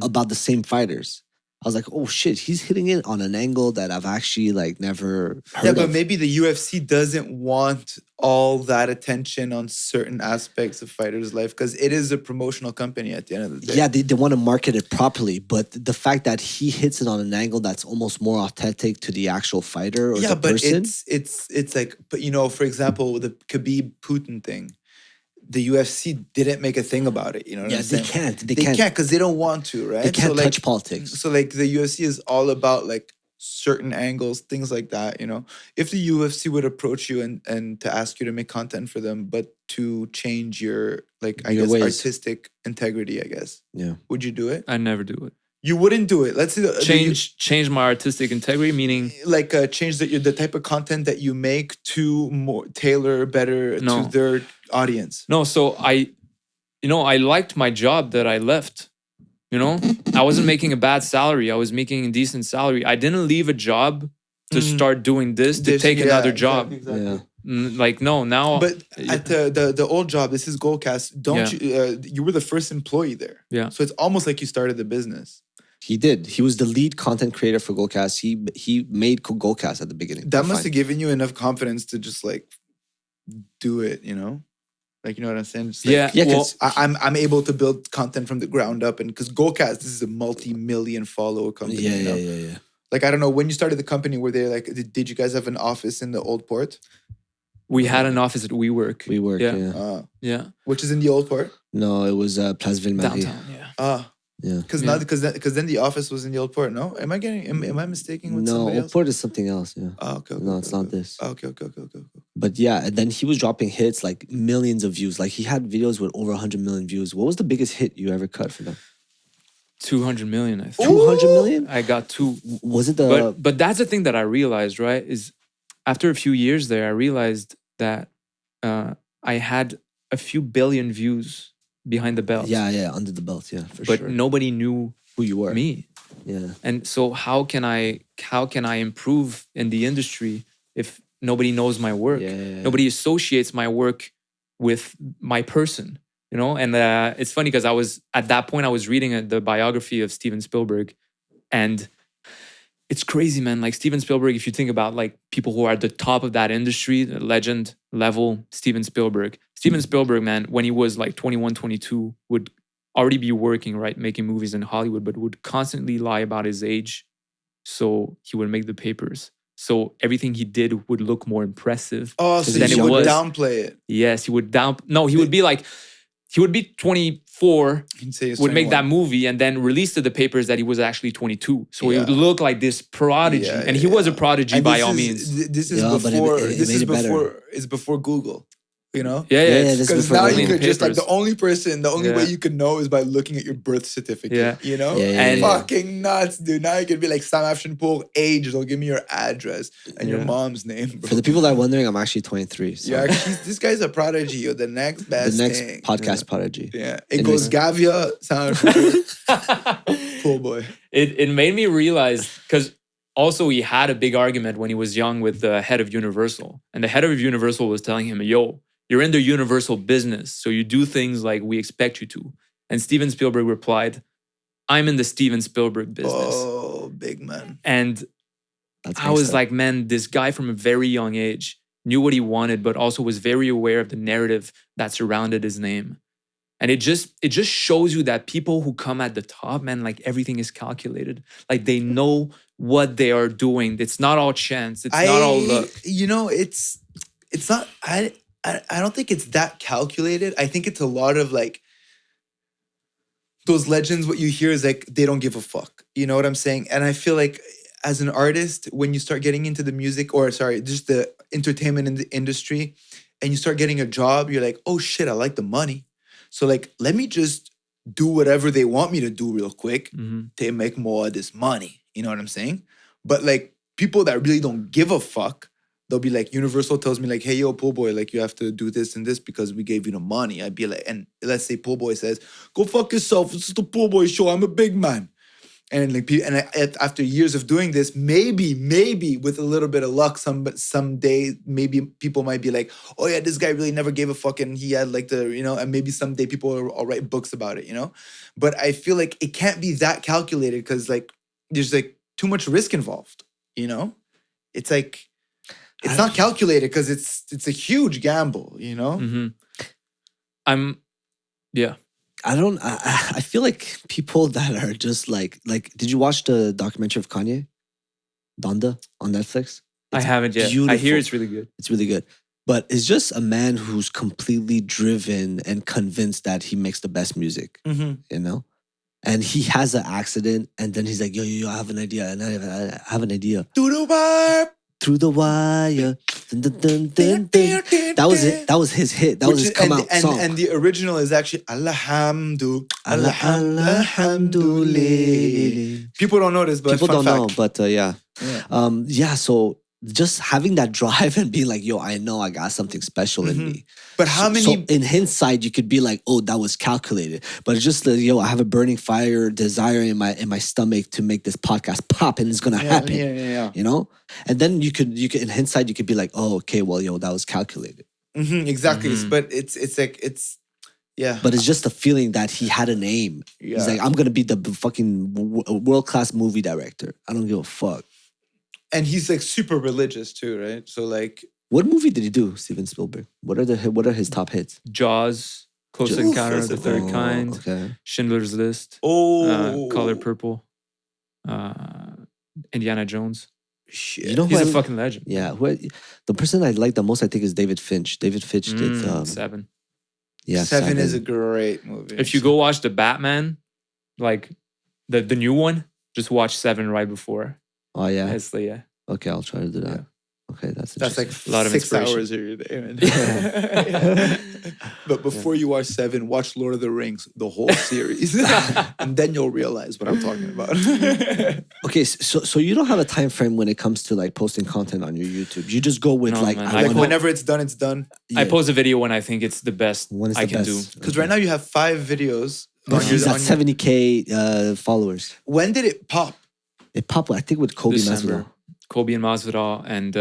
about the same fighters. I was like, oh shit, he's hitting it on an angle that I've actually like never heard of. But maybe the UFC doesn't want all that attention on certain aspects of fighters' life because it is a promotional company at the end of the day. Yeah, they want to market it properly, but the fact that he hits it on an angle that's almost more authentic to the actual fighter or the person. It's like, but you know, for example, the Khabib Putin thing. The UFC didn't make a thing about it, you know what I'm saying? They can't because they don't want to, right? They can't touch politics. So like the UFC is all about like certain angles, things like that, you know? If the UFC would approach you and to ask you to make content for them, but to change your, like, I guess, artistic integrity, I guess. Yeah. Would you do it? I never do it. You wouldn't do it. Let's say change my artistic integrity, meaning like change the type of content that you make to more tailor better to their audience. No, so I liked my job that I left. You know, I wasn't making a bad salary. I was making a decent salary. I didn't leave a job to start doing this to take another job. Exactly. Yeah. Like no, now. But at the old job, this is Goalcast. You were the first employee there. Yeah. So it's almost like you started the business. He did. He was the lead content creator for Goalcast. He made Goalcast at the beginning. That must have given you enough confidence to just like do it, you know? Like, you know what I'm saying? Just like, Well, I'm able to build content from the ground up, and because Goalcast, this is a multi-million follower company. Yeah. Like, I don't know, when you started the company, were they like, did you guys have an office in the old port? We had an office at WeWork. WeWork, yeah. Which is in the old port? No, it was Place Ville-Marie. Downtown, yeah. Yeah. Because then the office was in the old port. No, am I mistaking with somebody else? No, old port is something else. Yeah. Oh, okay. No, it's not this. Okay. But yeah, and then he was dropping hits like millions of views. Like he had videos with over 100 million views. What was the biggest hit you ever cut for them? 200 million, I think. 200 million? I got two. Was it the? But that's the thing that I realized, right? Is after a few years there, I realized that I had a few billion views behind the belt. Yeah, under the belt, yeah, for sure. But nobody knew who you were. Me. Yeah. And so how can I improve in the industry if nobody knows my work? Yeah. Nobody associates my work with my person, you know? And it's funny because at that point I was reading the biography of Steven Spielberg, and it's crazy, man. Like Steven Spielberg, if you think about like people who are at the top of that industry, the legend level, Steven Spielberg, man, when he was like 21, 22, would already be working, right? Making movies in Hollywood, but would constantly lie about his age. So he would make the papers. So everything he did would look more impressive. Oh, so he would downplay it. Yes, he would he would be like, he would be 24, would make that movie and then release to the papers that he was actually 22. So he would look like this prodigy. And he was a prodigy by all means. This is before Google. You know? Yeah. Because now you could just like the only way you could know is by looking at your birth certificate. Yeah. You know? And fucking nuts, dude. Now you could be like Sam Afshinpour, age, they'll give me your address and your mom's name, bro. For the people that are wondering, I'm actually 23. So. Yeah, this guy's a prodigy. You're the next best The next thing. podcast prodigy. Yeah. It goes Gavia, Sam Afshinpour. Pool boy. it made me realize, because also he had a big argument when he was young with the head of Universal. And the head of Universal was telling him, yo, you're in the Universal business, so you do things like we expect you to. And Steven Spielberg replied, I'm in the Steven Spielberg business. Oh, big man. And I was like, man, this guy from a very young age knew what he wanted, but also was very aware of the narrative that surrounded his name. And it just shows you that people who come at the top, man, like everything is calculated. Like they know what they are doing. It's not all chance. It's not all luck. You know, it's not. I don't think it's that calculated. I think it's a lot of like those legends. What you hear is like they don't give a fuck. You know what I'm saying? And I feel like as an artist, when you start getting into the music, or sorry, just the entertainment in the industry, and you start getting a job, you're like, oh shit, I like the money. So like, let me just do whatever they want me to do real quick to make more of this money. You know what I'm saying? But like people that really don't give a fuck, they'll be like, Universal tells me like, hey, yo, Pool Boy, like you have to do this and this because we gave you the money. I'd be like, and let's say Pool Boy says, go fuck yourself. This is the Pool Boy show. I'm a big man. And like, after years of doing this, maybe with a little bit of luck, someday maybe people might be like, oh yeah, this guy really never gave a fuck, and he had like the, you know, and maybe someday people will write books about it, you know. But I feel like it can't be that calculated because like there's like too much risk involved, you know. It's like it's not calculated because it's a huge gamble, you know. I feel like people that are just like, did you watch the documentary of Kanye? Donda on Netflix? I haven't yet. Beautiful. I hear it's really good. It's really good. But it's just a man who's completely driven and convinced that he makes the best music, you know? And he has an accident and then he's like, yo, I have an idea. And I have an idea. Through the wire. Dun, dun, dun, dun, dun. That was it. That was his hit. That was his come out song. And the original is actually Alhamdulillah. People don't know this, but people fun don't fact. know. But yeah. So just having that drive and being like, yo, I know I got something special in me. But how many? So in hindsight, you could be like, oh, that was calculated. But it's just like, yo, I have a burning fire, desire in my stomach to make this podcast pop, and it's gonna happen. Yeah. You know. And then you could in hindsight, you could be like, oh, okay, well, yo, that was calculated. Exactly. But it's like yeah. But it's just a feeling that he had an aim. Yeah. He's like, I'm gonna be the fucking world-class movie director. I don't give a fuck. And he's like super religious too, right? So like, what movie did he do, Steven Spielberg? What are his top hits? Jaws, Close Encounter of the Third Kind, okay. Schindler's List, Color Purple, Indiana Jones. Shit. You know He's a fucking legend. Yeah, the person I like the most, I think, is David Finch. David Finch did Seven. Yeah, Seven is a great movie. If you go watch the Batman, like the new one, just watch Seven right before. Oh yeah. Yeah. Okay, I'll try to do that. Yeah. Okay, that's like a lot of 6 hours of your day. Man. But before you watch Seven, watch Lord of the Rings, the whole series, and then you'll realize what I'm talking about. Okay, so you don't have a time frame when it comes to like posting content on your YouTube. You just go with whenever it's done, it's done. Yeah. I post a video when I think it's the best I can do. Because right now you have 5 videos. He's at 70K followers. When did it pop? It popped, I think, with Kobe Masvidal. Kobe and Masvidal and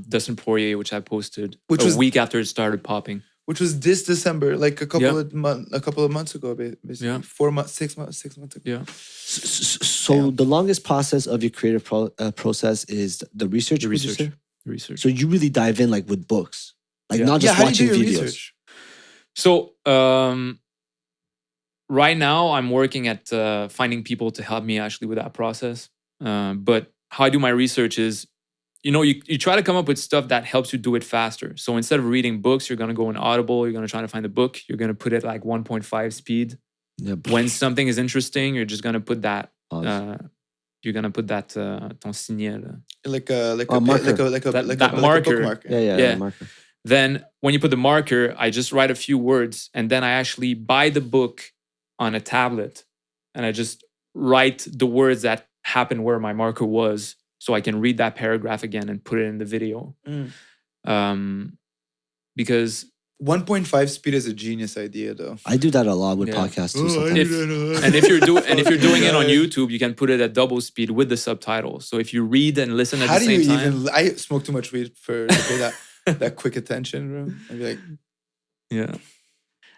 Dustin Poirier, which I posted a week after it started popping. Which was this December, like a couple of months ago, basically. Yeah. 4 months, 6 months ago. Yeah. So the longest process of your creative process is the research. The research. So you really dive in like with books, like not just watching videos. Research? So right now I'm working at finding people to help me actually with that process. But how I do my research is, you try to come up with stuff that helps you do it faster. So instead of reading books, you're going to go in Audible. You're going to try to find the book. You're going to put it like 1.5 speed. Yep. When something is interesting, you're just going to put that. You're going to put that ton signal. Like a marker. That marker. Bookmark. Yeah. Marker. Then when you put the marker, I just write a few words, and then I actually buy the book on a tablet, and I just write the words that happen where my marker was, so I can read that paragraph again and put it in the video. Because 1.5 speed is a genius idea, though. I do that a lot with Yeah. podcasts too. Oh, I Sometimes. do that. And if you're doing it on YouTube, you can put it at double speed with the subtitles. So if you read and listen at How the do you same time, even? I smoke too much weed to pay that quick attention, bro. I'd be like, yeah.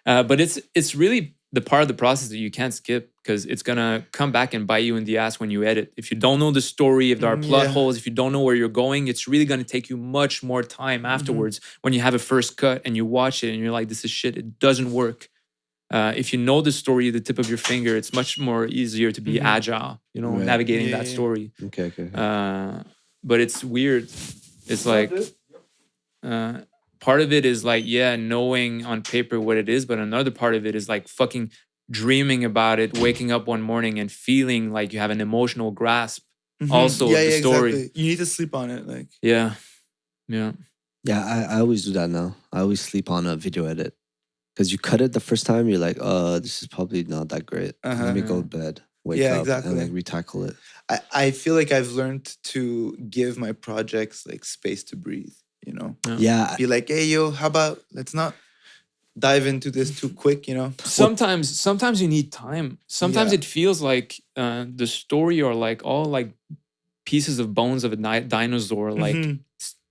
But it's really the part of the process that you can't skip because it's gonna come back and bite you in the ass when you edit. If you don't know the story, if there are plot holes, if you don't know where you're going, it's really gonna take you much more time afterwards when you have a first cut and you watch it and you're like, this is shit. It doesn't work. If you know the story at the tip of your finger, it's much more easier to be agile, Right. navigating that story. Okay. But it's weird. It's like part of it is like, knowing on paper what it is, but another part of it is like fucking dreaming about it, waking up one morning and feeling like you have an emotional grasp also of the story. Exactly. You need to sleep on it. Like, Yeah. Yeah, I always do that now. I always sleep on a video edit. Because you cut it the first time, you're like, this is probably not that great. Let me go to bed, wake up, exactly. and like retackle it. I feel like I've learned to give my projects like space to breathe, you know? Yeah. Be like, hey, yo, how about let's not dive into this too quick, you know? Sometimes you need time. Sometimes Yeah. it feels like the story or like all like pieces of bones of a dinosaur like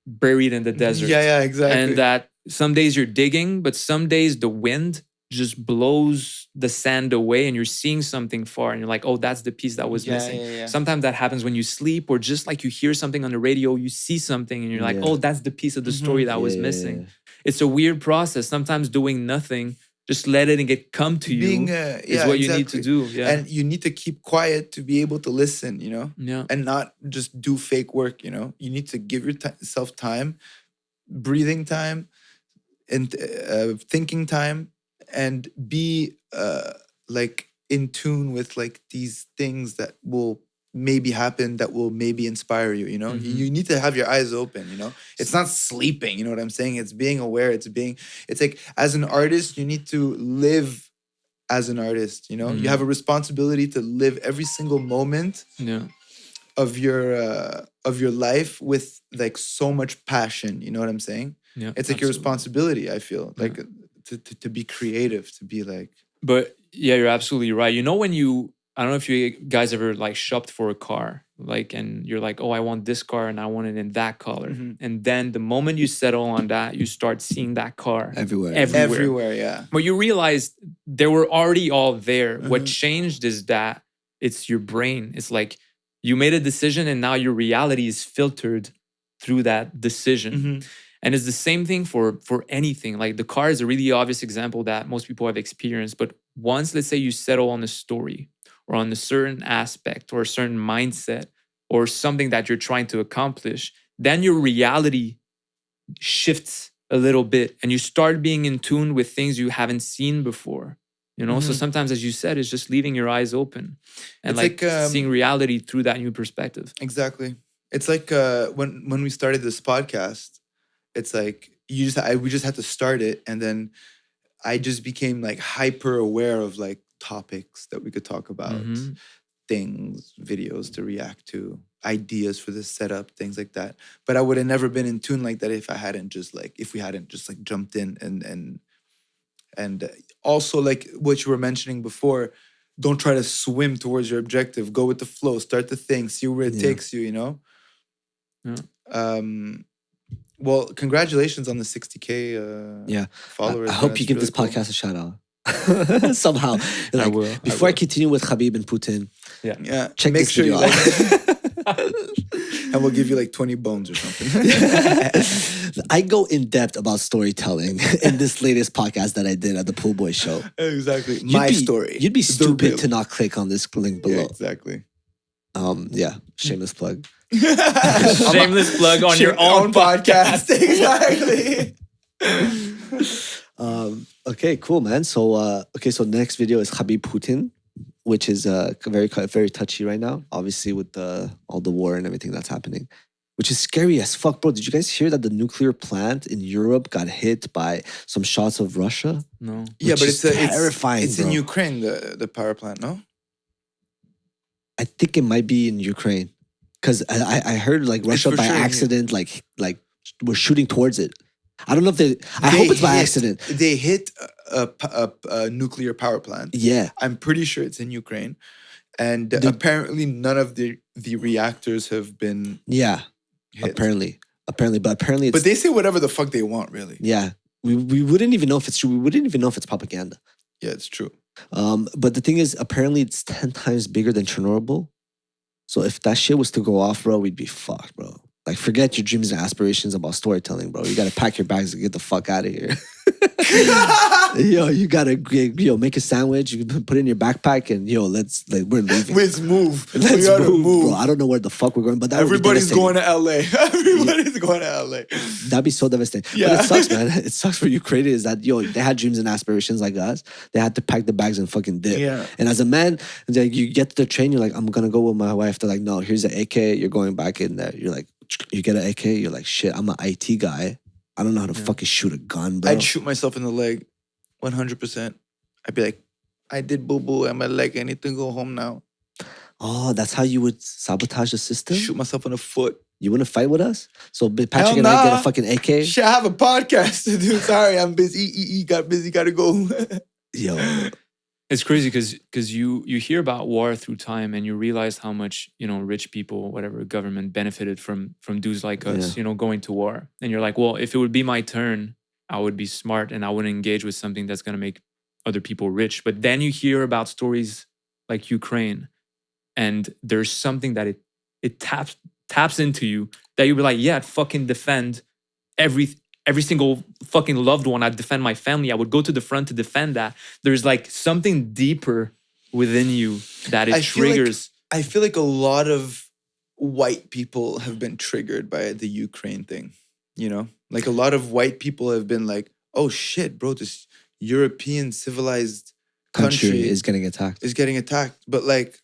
buried in the desert. Yeah, exactly. And that some days you're digging, but some days the wind just blows the sand away and you're seeing something far and you're like, oh, that's the piece that was missing. Yeah. Sometimes that happens when you sleep or just like you hear something on the radio, you see something and you're like, oh, that's the piece of the story that was missing. It's a weird process. Sometimes doing nothing, just let it and get come to you is what you need to do. Yeah. And you need to keep quiet to be able to listen, you know? Yeah. And not just do fake work, you know? You need to give yourself time, breathing time, and thinking time, and be like in tune with like these things that will maybe happen, that will maybe inspire you, you know? You need to have your eyes open, you know? It's not sleeping, you know what I'm saying? It's being aware. It's like as an artist, you need to live as an artist, you know? You have a responsibility to live every single moment of your life with like so much passion, you know what I'm saying? Yeah, it's like your responsibility, I feel, like to be creative, to be like. But yeah, you're absolutely right. You know, when I don't know if you guys ever like shopped for a car, like, and you're like, oh, I want this car and I want it in that color. And then the moment you settle on that, you start seeing that car everywhere, yeah. But you realize they were already all there. What changed is that it's your brain. It's like you made a decision and now your reality is filtered through that decision. And it's the same thing for anything. Like the car is a really obvious example that most people have experienced. But once, let's say you settle on a story or on a certain aspect or a certain mindset or something that you're trying to accomplish, then your reality shifts a little bit and you start being in tune with things you haven't seen before. You know, so sometimes, as you said, it's just leaving your eyes open and like seeing reality through that new perspective. Exactly. It's like when we started this podcast, it's like we just had to start it, and then I just became like hyper aware of like topics that we could talk about, things, videos to react to, ideas for this setup, things like that. But I would have never been in tune like that if we hadn't just jumped in and also like what you were mentioning before. Don't try to swim towards your objective. Go with the flow. Start the thing. See where it takes you. You know. Yeah. Well, congratulations on the 60K followers. I hope you give this podcast a shout out somehow. Like, I will. Before I continue with Khabib and Putin, check Make this sure video you out. and we'll give you like 20 bones or something. I go in depth about storytelling in this latest podcast that I did at the Pool Boy Show. Exactly. Story. You'd be stupid to not click on this link below. Yeah, exactly. Shameless plug. Shameless plug on your own podcast. Exactly. Okay, cool, man. So so next video is Khabib Putin, which is very touchy right now, obviously with all the war and everything that's happening, which is scary as fuck, bro. Did you guys hear that the nuclear plant in Europe got hit by some shots of Russia? No. Yeah, but it's terrifying. It's bro. in Ukraine, the power plant, no? I think it might be in Ukraine, because I heard like Russia by accident like were shooting towards it. I don't know if they. I hope it's by hit- accident. They hit a nuclear power plant. Yeah, I'm pretty sure it's in Ukraine, and The- apparently none of the reactors have been yeah. hit. Apparently, but apparently, it's, But they say whatever the fuck they want, really. yeah. We wouldn't even know if it's true. We wouldn't even know if it's propaganda. Yeah, it's true. But the thing is, apparently, it's 10 times bigger than Chernobyl. So if that shit was to go off, bro, we'd be fucked, bro. Like, forget your dreams and aspirations about storytelling, bro. You gotta pack your bags and get the fuck out of here. Yo, you gotta make a sandwich. You put it in your backpack and we're leaving. Let's move. Let's We gotta move, bro. I don't know where the fuck we're going, but that Everybody's would be going to LA. Everybody's going to LA. That'd be so devastating. Yeah. But it sucks, man. It sucks for Ukrainians that they had dreams and aspirations like us. They had to pack the bags and fucking dip. Yeah. And as a man, like, you get to the train, you're like, I'm gonna go with my wife. They're like, no, here's an AK. You're going back in there. You're like, you get an AK. You're like, shit. I'm an IT guy. I don't know how to fucking shoot a gun, bro. I'd shoot myself in the leg, 100%. I'd be like, I did boo boo in my leg. I need to go home now. Oh, that's how you would sabotage the system? Shoot myself in the foot. You wouldn't fight with us? So Patrick Hell and I get nah. a fucking AK? Shit, I have a podcast to do. Sorry, I'm busy. Got busy, gotta go. Yo. It's crazy because you hear about war through time and you realize how much, rich people, whatever government benefited from dudes like us, going to war. And you're like, well, if it would be my turn, I would be smart and I wouldn't engage with something that's going to make other people rich. But then you hear about stories like Ukraine and there's something that it taps into you that you'll be like, yeah, I'd fucking defend every single fucking loved one. I'd defend my family. I would go to the front to defend that. There's like something deeper within you that it triggers. I feel like a lot of white people have been triggered by the Ukraine thing. Like a lot of white people have been like, oh shit, bro, this European civilized country is getting attacked. But like,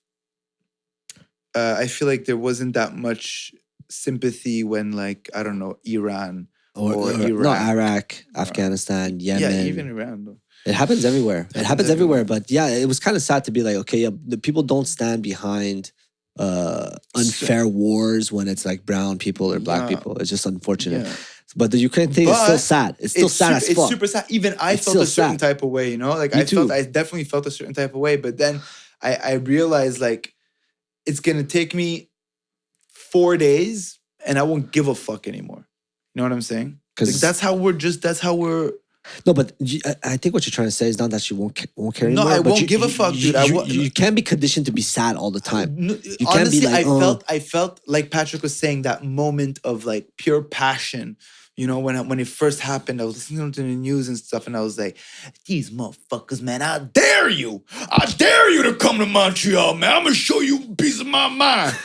I feel like there wasn't that much sympathy when, like, I don't know, Iran or Iraq. No, Iraq, Afghanistan, Yemen. Yeah, even Iran though. It happens everywhere. It happens everywhere. But yeah, it was kind of sad to be like, okay, the people don't stand behind unfair wars when it's like brown people or black people. It's just unfortunate. Yeah. But the Ukraine thing is still sad. It's still sad as fuck. It's super sad. Even I felt a certain type of way, Like I definitely felt a certain type of way. But then I realized like it's gonna take me 4 days and I won't give a fuck anymore. You know what I'm saying? Because that's how we're. No, but I think what you're trying to say is not that you won't care anymore. No, I won't give a fuck, dude. You can't be conditioned to be sad all the time. You can't Honestly, be like, I felt like Patrick was saying that moment of like pure passion. When it first happened, I was listening to the news and stuff, and I was like, "These motherfuckers, man! I dare you! I dare you to come to Montreal, man! I'm gonna show you a piece of my mind."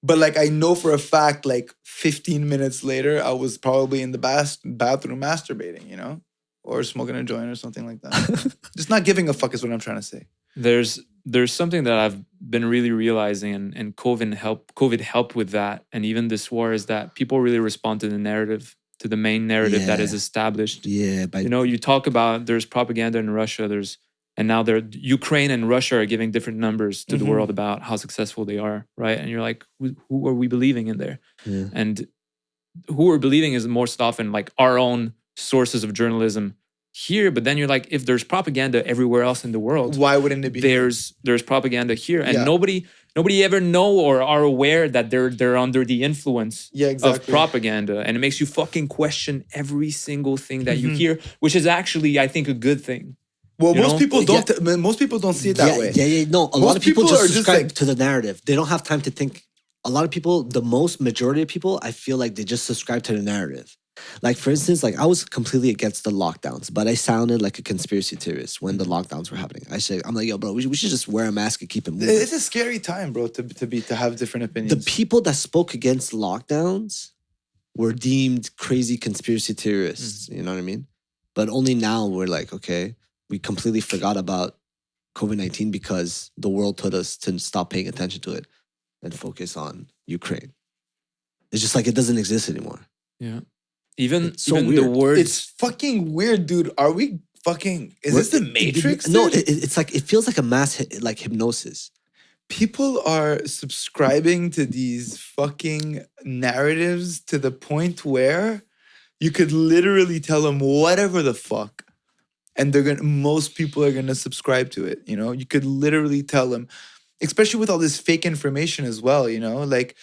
But like, I know for a fact, like 15 minutes later, I was probably in the bathroom masturbating, or smoking a joint or something like that. Just not giving a fuck is what I'm trying to say. There's something that I've been really realizing, and COVID helped with that, and even this war, is that people really respond to the narrative, to the main narrative that is established. Yeah, you talk about there's propaganda in Russia, and now Ukraine and Russia are giving different numbers to the world about how successful they are, right? And you're like, who are we believing in there? Yeah. And who we're believing is most often like our own sources of journalism here. But then you're like, if there's propaganda everywhere else in the world, why wouldn't it be? There's propaganda here, and nobody ever know or are aware that they're under the influence of propaganda, and it makes you fucking question every single thing that you hear, which is actually, I think, a good thing. Well, most people don't. Most people don't see it that way. Yeah. No, a lot of people just subscribe to the narrative. They don't have time to think. A lot of people, the majority of people, I feel like they just subscribe to the narrative. Like, for instance, like I was completely against the lockdowns, but I sounded like a conspiracy theorist when the lockdowns were happening. I'm like, yo, bro, we should just wear a mask and keep it moving. It's a scary time, bro, to have different opinions. The people that spoke against lockdowns were deemed crazy conspiracy theorists. You know what I mean? But only now we're like, okay, we completely forgot about COVID-19 because the world told us to stop paying attention to it and focus on Ukraine. It's just like it doesn't exist anymore. Yeah. Even weird. the words. It's fucking weird, dude. Are we fucking... Is this the Matrix? No, it's like, it feels like a mass hypnosis. People are subscribing to these fucking narratives to the point where You could literally tell them whatever the fuck, and most people are gonna subscribe to it. You know, you could literally tell them, especially with all this fake information as well. You know, like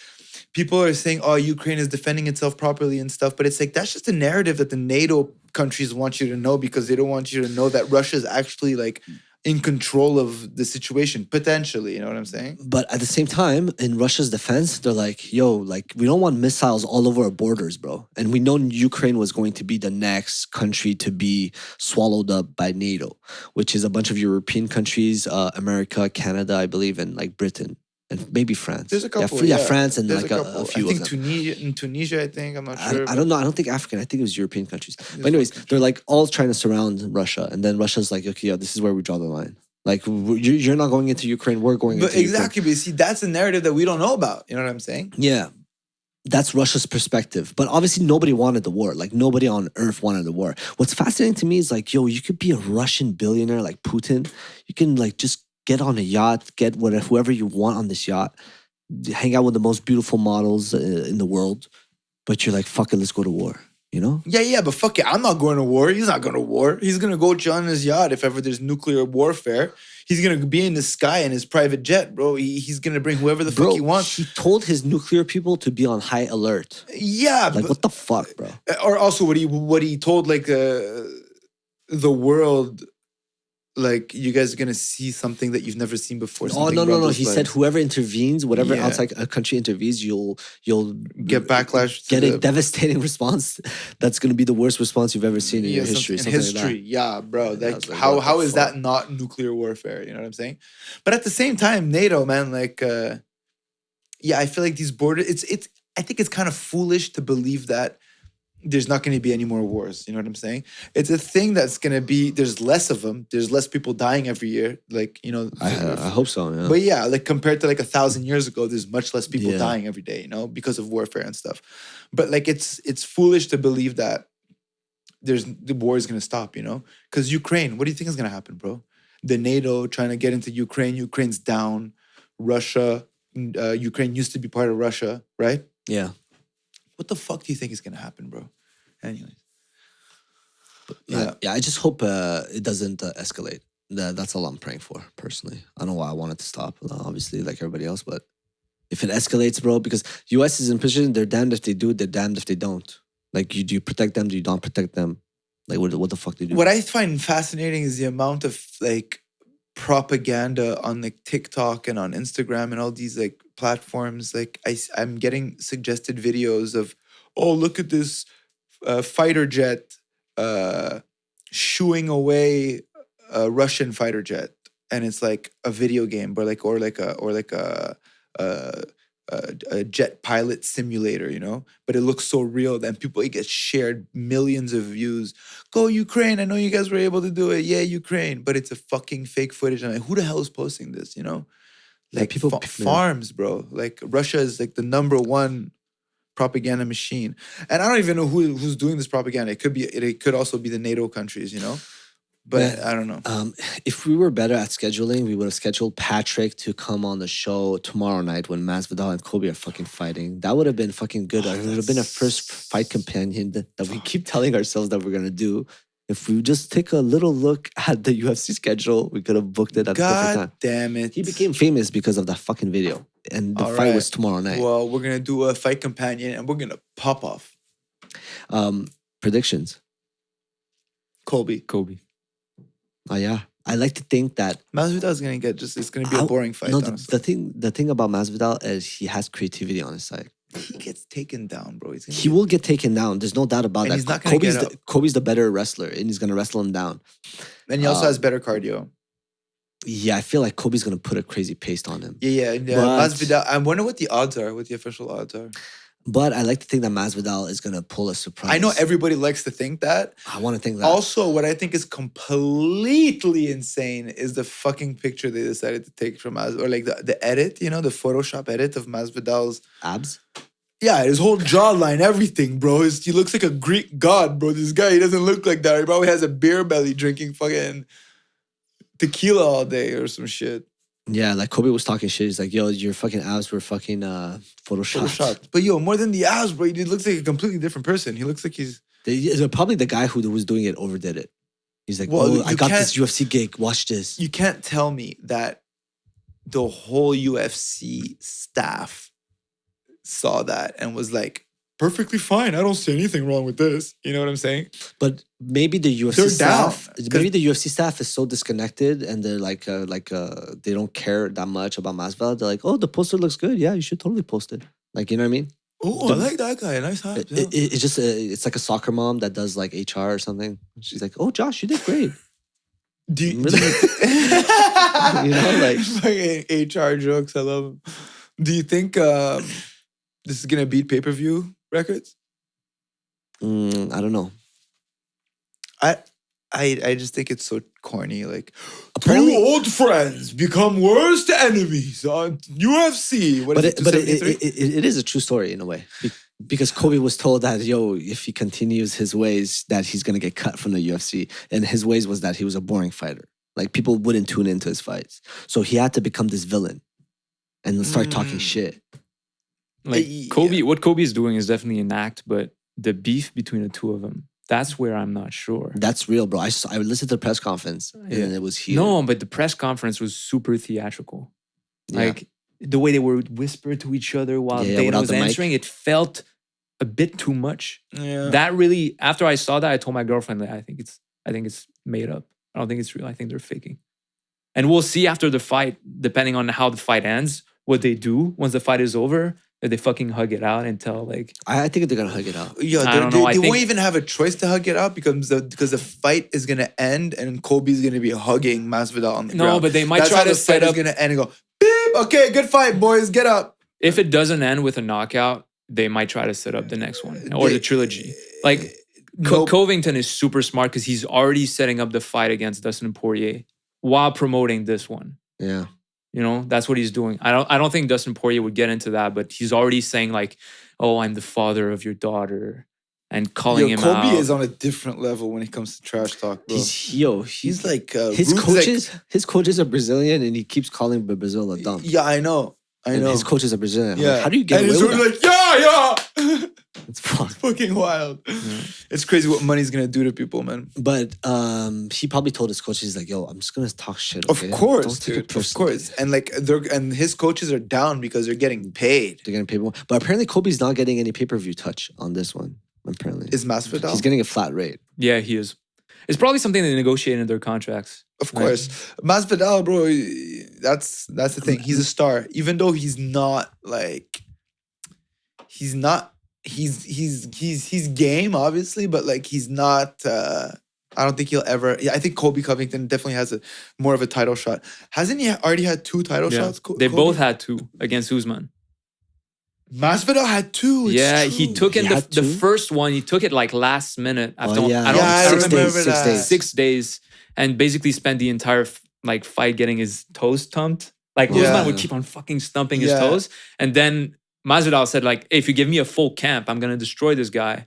people are saying, "Oh, Ukraine is defending itself properly and stuff," but it's like that's just a narrative that the NATO countries want you to know because they don't want you to know that Russia is actually like in control of the situation potentially. You know what I'm saying? But at the same time, in Russia's defense, they're like, yo, like, we don't want missiles all over our borders, bro. And we know Ukraine was going to be the next country to be swallowed up by NATO, which is a bunch of European countries, America, Canada, I believe, and like Britain. And maybe France. There's a couple. Yeah, France and there's like a few I think of them. Tunisia, I think. I'm not sure. I don't know. I don't think African. I think it was European countries. But anyways, they're like all trying to surround Russia. And then Russia's like, okay, yeah, this is where we draw the line. Like, you're not going into Ukraine. We're going into exactly. Ukraine. But see, that's a narrative that we don't know about. You know what I'm saying? Yeah. That's Russia's perspective. But obviously nobody wanted the war. Like, nobody on earth wanted the war. What's fascinating to me is like, yo, you could be a Russian billionaire like Putin. You can like just get on a yacht, get whoever you want on this yacht, hang out with the most beautiful models in the world, but you're like, fuck it, let's go to war, you know? Yeah, but fuck it, I'm not going to war. He's not going to war. He's going to go chill on his yacht if ever there's nuclear warfare. He's going to be in the sky in his private jet, bro. He's going to bring whoever the fuck he wants. He told his nuclear people to be on high alert. Yeah. Like, what the fuck, bro? Or also what he told like the world, like, you guys are gonna see something that you've never seen before. Oh no! He said whoever intervenes, whatever outside a country intervenes, you'll get backlash, get a devastating response. That's gonna be the worst response you've ever seen in your history. In history, like yeah, bro. Like, like how is that not nuclear warfare? You know what I'm saying? But at the same time, NATO, man, like, yeah, I feel like these borders. I think it's kind of foolish to believe that there's not going to be any more wars. You know what I'm saying? It's a thing that's going to be, there's less of them. There's less people dying every year. Like, you know. I hope so, yeah. But yeah, like compared to like 1,000 years ago, there's much less people dying every day, you know, because of warfare and stuff. But like, it's foolish to believe that the war is going to stop, you know? Because Ukraine, what do you think is going to happen, bro? The NATO trying to get into Ukraine. Ukraine's down. Russia, Ukraine used to be part of Russia, right? Yeah. What the fuck do you think is going to happen, bro? Anyways. Yeah, I just hope it doesn't escalate. That's all I'm praying for, personally. I don't know why I want it to stop, obviously, like everybody else. But if it escalates, bro, because U.S. is in position, they're damned if they do, they're damned if they don't. Like, do you protect them? Do you don't protect them? Like, what the fuck do you do? What I find fascinating is the amount of, like, propaganda on, like, TikTok and on Instagram and all these, like, platforms. Like, I'm getting suggested videos of, oh, look at this fighter jet shooing away a Russian fighter jet, and it's like a video game, or like a jet pilot simulator, you know. But it looks so real that it gets shared millions of views. Go Ukraine! I know you guys were able to do it. Yeah, Ukraine! But it's a fucking fake footage. And like, who the hell is posting this? You know, like farms, bro. Like Russia is like the #1 propaganda machine, and I don't even know who's doing this propaganda. It could also be the NATO countries, you know. But I don't know. If we were better at scheduling, we would have scheduled Patrick to come on the show tomorrow night when Masvidal and Kobe are fucking fighting. That would have been fucking good. It would have been a first fight companion that we keep telling ourselves that we're gonna do. If we just take a little look at the UFC schedule, we could have booked it at the perfect time. God damn it. He became famous because of that fucking video. And the fight was tomorrow night. Well, we're gonna do a fight companion and we're gonna pop off. Predictions. Kobe. Oh yeah. I like to think that Masvidal is gonna it's gonna be a boring fight. No, the thing about Masvidal is he has creativity on his side. He gets taken down, bro. He will get taken down. There's no doubt about that. He's not gonna get up. Kobe's the better wrestler, and he's gonna wrestle him down. And he also has better cardio. Yeah, I feel like Kobe's gonna put a crazy pace on him. Yeah. Masvidal. I wonder what the odds are. What the official odds are. But I like to think that Masvidal is gonna pull a surprise. I know everybody likes to think that. I want to think that. Also, what I think is completely insane is the fucking picture they decided to take from Masvidal, or like the edit, you know, the Photoshop edit of Masvidal's abs. Yeah, his whole jawline, everything, bro. He looks like a Greek god, bro. This guy, he doesn't look like that. He probably has a beer belly drinking fucking tequila all day or some shit. Yeah, like Kobe was talking shit. He's like, yo, your fucking abs were fucking photoshopped. But yo, more than the abs, bro, he looks like a completely different person. He looks like he's... Probably the guy who was doing it overdid it. He's like, Well, oh, I got this UFC gig. Watch this. You can't tell me that the whole UFC staff saw that and was like, perfectly fine. I don't see anything wrong with this. You know what I'm saying? But maybe the UFC They're staff, down, maybe the UFC staff is so disconnected, and they're like they don't care that much about Masvidal. They're like, oh, the poster looks good. Yeah, you should totally post it. Like, you know what I mean? Oh, I like that guy. Nice hat. Yeah. It's just it's like a soccer mom that does like HR or something. She's like, oh, Josh, you did great. Do you, Really? You know, like fucking HR jokes. I love them. Do you think this is gonna beat pay-per-view records? I don't know. I just think it's so corny. Like, Apparently- two old friends become worst enemies on UFC. What But is it is a true story in a way. Because Kobe was told that, if he continues his ways, that he's going to get cut from the UFC. And his ways was that he was a boring fighter. Like, people wouldn't tune into his fights. So he had to become this villain and start talking shit. Like Kobe, what Kobe is doing is definitely an act, but the beef between the two of them, that's where I'm not sure. That's real, bro. I listened to the press conference and it was here. No, but the press conference was super theatrical. Yeah. Like the way they were whisper to each other while Dana without was the mic. answering, it felt a bit too much. Yeah. That really, after I saw that, I told my girlfriend that I think it's made up. I don't think it's real. I think they're faking. And we'll see after the fight, depending on how the fight ends, what they do once the fight is over. If they fucking hug it out and tell like, I think they're going to hug it out. Yeah, I don't know. I they think- won't even have a choice to hug it out because the fight is gonna end and Kobe's gonna be hugging Masvidal on the ground. No, but they might That's try how to the set fight up. is gonna end and go, beep, okay, good fight, boys, get up. If it doesn't end with a knockout, they might try to set up the next one or the trilogy. Like Covington is super smart because he's already setting up the fight against Dustin Poirier while promoting this one. Yeah. You know, that's what he's doing. I don't think Dustin Poirier would get into that, but he's already saying like, "Oh, I'm the father of your daughter," and calling him Kobe out. is on a different level when it comes to trash talk, bro. He's like his coaches are Brazilian, and he keeps calling Brazil a dump. Yeah, I know. And his coaches are Brazilian. I'm Yeah. like, how do you get and away he's with that? like, yeah. It's fucked. Fucking wild. Yeah. It's crazy what money's gonna do to people, man. But he probably told his coaches, he's like, yo, I'm just gonna talk shit. Of Okay? course, Don't take it dude. Of personally." course. And like and his coaches are down because they're getting paid. They're getting paid more. But apparently Kobe's not getting any pay-per-view touch on this one. Apparently. Is Masvidal? He's getting a flat rate. Yeah, he is. It's probably something they negotiated in their contracts. Of course. Masvidal, bro, that's the thing. He's a star. Even though he's game, obviously, but like he's not I don't think he'll ever. Yeah, I think Kobe Covington definitely has more of a title shot. Hasn't he already had 2 title Yeah. shots? They Kobe? both had 2 against Usman. Masvidal had 2. It's Yeah, true. he took in He the had 2? first one. He took it like last minute. After, Oh, yeah. I don't Yeah, I 6 remember days. 6 that. days. 6 days, and basically spent the entire fight getting his toes thumped. Like Yeah. Usman would keep on fucking stumping his Yeah. toes, and then Masvidal said like, hey, if you give me a full camp, I'm gonna destroy this guy,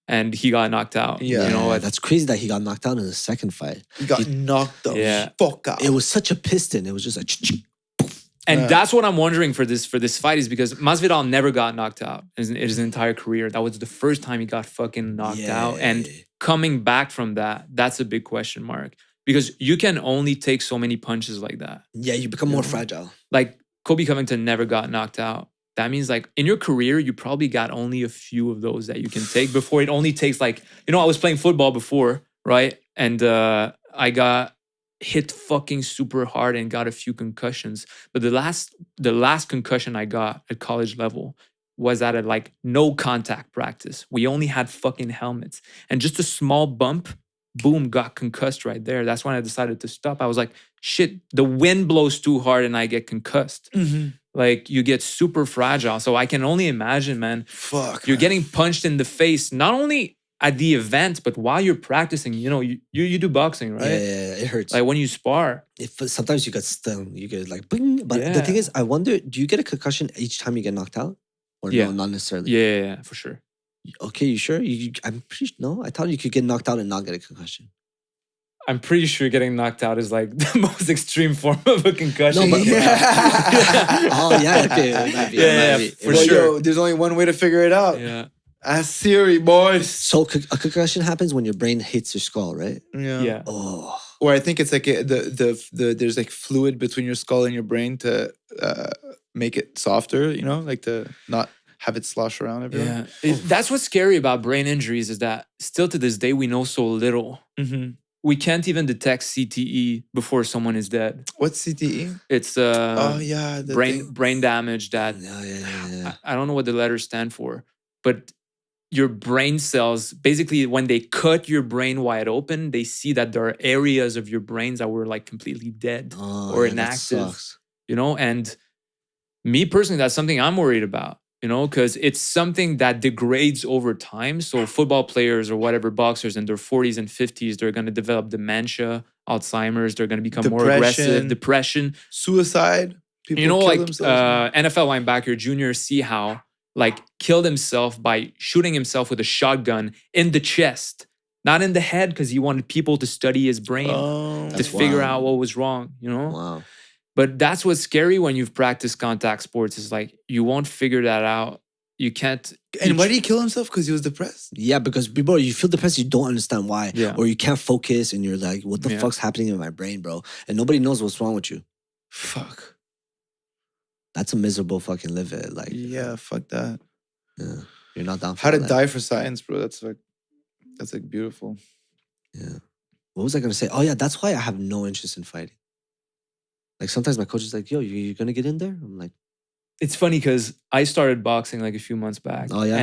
and he got knocked out. Yeah. You know what? That's crazy that he got knocked out in the second fight. He got knocked the Yeah. fuck out. It was such a piston. It was just like, And Yeah. that's what I'm wondering for this fight is because Masvidal never got knocked out in his entire career. That was the first time he got fucking knocked out. And coming back from that, that's a big question mark. Because you can only take so many punches like that. yeah, you become more Yeah. fragile. Like Kobe Covington never got knocked out. That means like in your career, you probably got only a few of those that you can take before it only takes like, I was playing football before, right? And I got hit fucking super hard and got a few concussions. But the last concussion I got at college level was at a like no contact practice. We only had fucking helmets. And just a small bump, boom, got concussed right there. That's when I decided to stop. I was like, shit, the wind blows too hard and I get concussed. Like you get super fragile. So I can only imagine, man, Fuck. you're man. getting punched in the face, not only at the event, but while you're practicing. You do boxing, right? Yeah, it hurts. Like when you spar. Sometimes you get stung. You get like, bing. But the Yeah. thing is, I wonder, do you get a concussion each time you get knocked out? Or Yeah. no, not necessarily? Yeah, for sure. Okay, you sure? I'm pretty no. I thought you could get knocked out and not get a concussion. I'm pretty sure getting knocked out is like the most extreme form of a concussion. No, but Yeah. oh yeah, okay, it might be, Yeah, it might yeah, be. for Well, sure. yo, there's only one way to figure it out. Yeah. Ask Siri, boys. So a concussion happens when your brain hits your skull, right? Yeah. Oh, Or I think it's like there's like fluid between your skull and your brain to make it softer, you know, like to not have it slosh around everywhere. Yeah. That's what's scary about brain injuries is that still to this day, we know so little. Mm-hmm. We can't even detect CTE before someone is dead. What's CTE? It's Oh yeah, the thing. brain damage that yeah. I don't know what the letters stand for, but your brain cells, basically when they cut your brain wide open, they see that there are areas of your brains that were like completely dead or That inactive, sucks. you know? And me personally, that's something I'm worried about, you know, because it's something that degrades over time. So football players or whatever, boxers in their 40s and 50s, they're going to develop dementia, Alzheimer's, they're going to become more aggressive, depression, suicide. People you know, kill like themselves. NFL linebacker Junior Seahow, like killed himself by shooting himself with a shotgun in the chest, not in the head, because he wanted people to study his brain to That's figure wild. out what was wrong, you know? Wow. But that's what's scary when you've practiced contact sports is like you won't figure that out. You can't. And why did he kill himself? Because he was depressed? Yeah, because bro, you feel depressed, you don't understand why. Yeah. Or you can't focus and you're like, what the Yeah. fuck's happening in my brain, bro? And nobody knows what's wrong with you. Fuck. That's a miserable fucking live it. Like, Yeah, fuck that. yeah, you're not down for How to that. die for science, bro. That's like beautiful. Yeah. What was I gonna say? Oh yeah, that's why I have no interest in fighting. Like sometimes my coach is like, yo, you're gonna get in there? I'm like, It's funny because I started boxing like a few months back. Oh, yeah?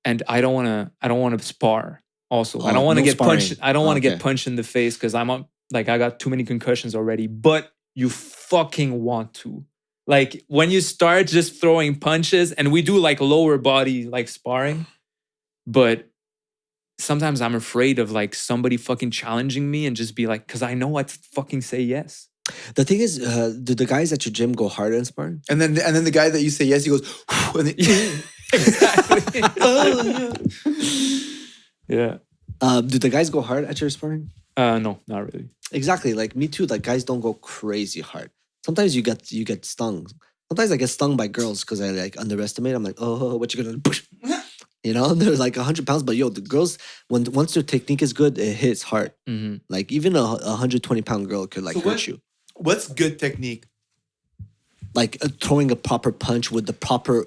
And I don't wanna spar also. I Oh, don't wanna no get punched. sparring. I don't wanna Okay. get punched in the face because I got too many concussions already. But you fucking want to. Like when you start just throwing punches, and we do like lower body like sparring, but sometimes I'm afraid of like somebody fucking challenging me and just be like, because I know I'd fucking say yes. the thing is, do the guys at your gym go harder in sparring? And then the guy that you say yes, he goes, and then, Exactly. oh, yeah. Yeah. Do the guys go hard at your sparring? No, not really. Exactly. Like me too. Like guys don't go crazy hard. Sometimes you get stung. Sometimes I get stung by girls because I like underestimate. I'm like, oh, what you gonna push? You know, they're like 100 pounds, but yo, the girls once their technique is good, it hits hard. Mm-hmm. Like even a 120-pound girl could like hurt you. What's good technique? Like throwing a proper punch with the proper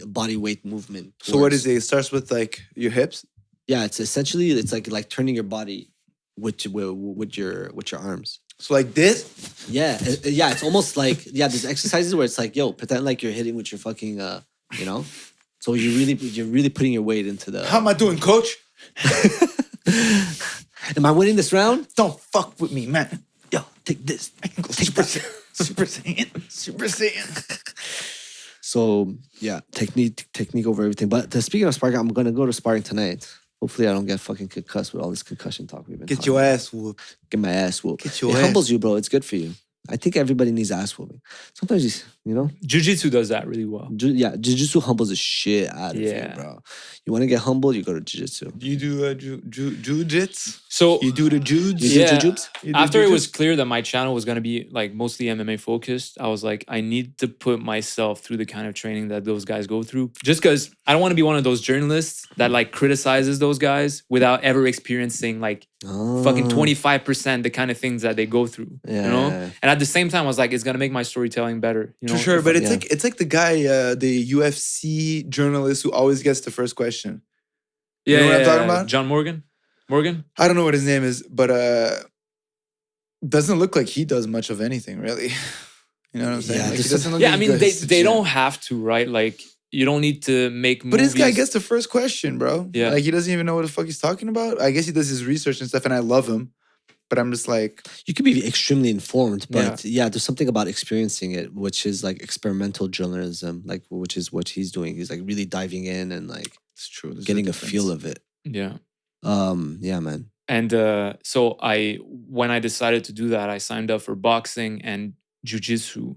body weight movement. So what is it? It starts with like your hips? Yeah, it's essentially like turning your body with your arms. So like this? Yeah, yeah. It's almost like there's exercises where it's like, yo, pretend like you're hitting with your fucking, you know. So you're really putting your weight into the. How am I doing, coach? Am I winning this round? Don't fuck with me, man. Yo, take this. I can go Super Saiyan. Super Saiyan. So yeah, technique over everything. But speaking of sparring, I'm gonna go to sparring tonight. Hopefully, I don't get fucking concussed with all this concussion talk we've been. Get talking your about. ass whooped. Get my ass whooped. Get your It ass. humbles you, bro. It's good for you. I think everybody needs ass whooping. Sometimes you know. Jiu-Jitsu does that really well. Jiu-Jitsu humbles the shit out of you, bro. You want to get humbled, you go to Jiu-Jitsu. You do Jiu-Jitsu? So You do the Judes? You do yeah, Jiu-Jitsu? You do after it was Jiu-Jitsu? clear that my channel was going to be like mostly MMA focused, I was like, I need to put myself through the kind of training that those guys go through. Just because I don't want to be one of those journalists that like criticizes those guys without ever experiencing like fucking 25% the kind of things that they go through. You know? Yeah. And at the same time, I was like, it's gonna make my storytelling better. You know? For sure, If- but it's yeah. like the guy, the UFC journalist who always gets the first question. yeah, know what I'm yeah, talking about? John Morgan. Morgan? I don't know what his name is, but doesn't look like he does much of anything really. You know what I'm saying? Yeah, Like, he this- doesn't look Yeah, like I he mean, goes to they gym. don't have to, right? Like, you don't need to make But movies. this guy gets the first question, bro. Yeah. Like he doesn't even know what the fuck he's talking about. I guess he does his research and stuff, and I love him. But I'm just like, You could be extremely informed, but yeah, there's something about experiencing it, which is like experimental journalism, like which is what he's doing. He's like really diving in and like it's true. there's getting a difference. feel of it. Yeah. Yeah, man. And so when I decided to do that, I signed up for boxing and jiu-jitsu.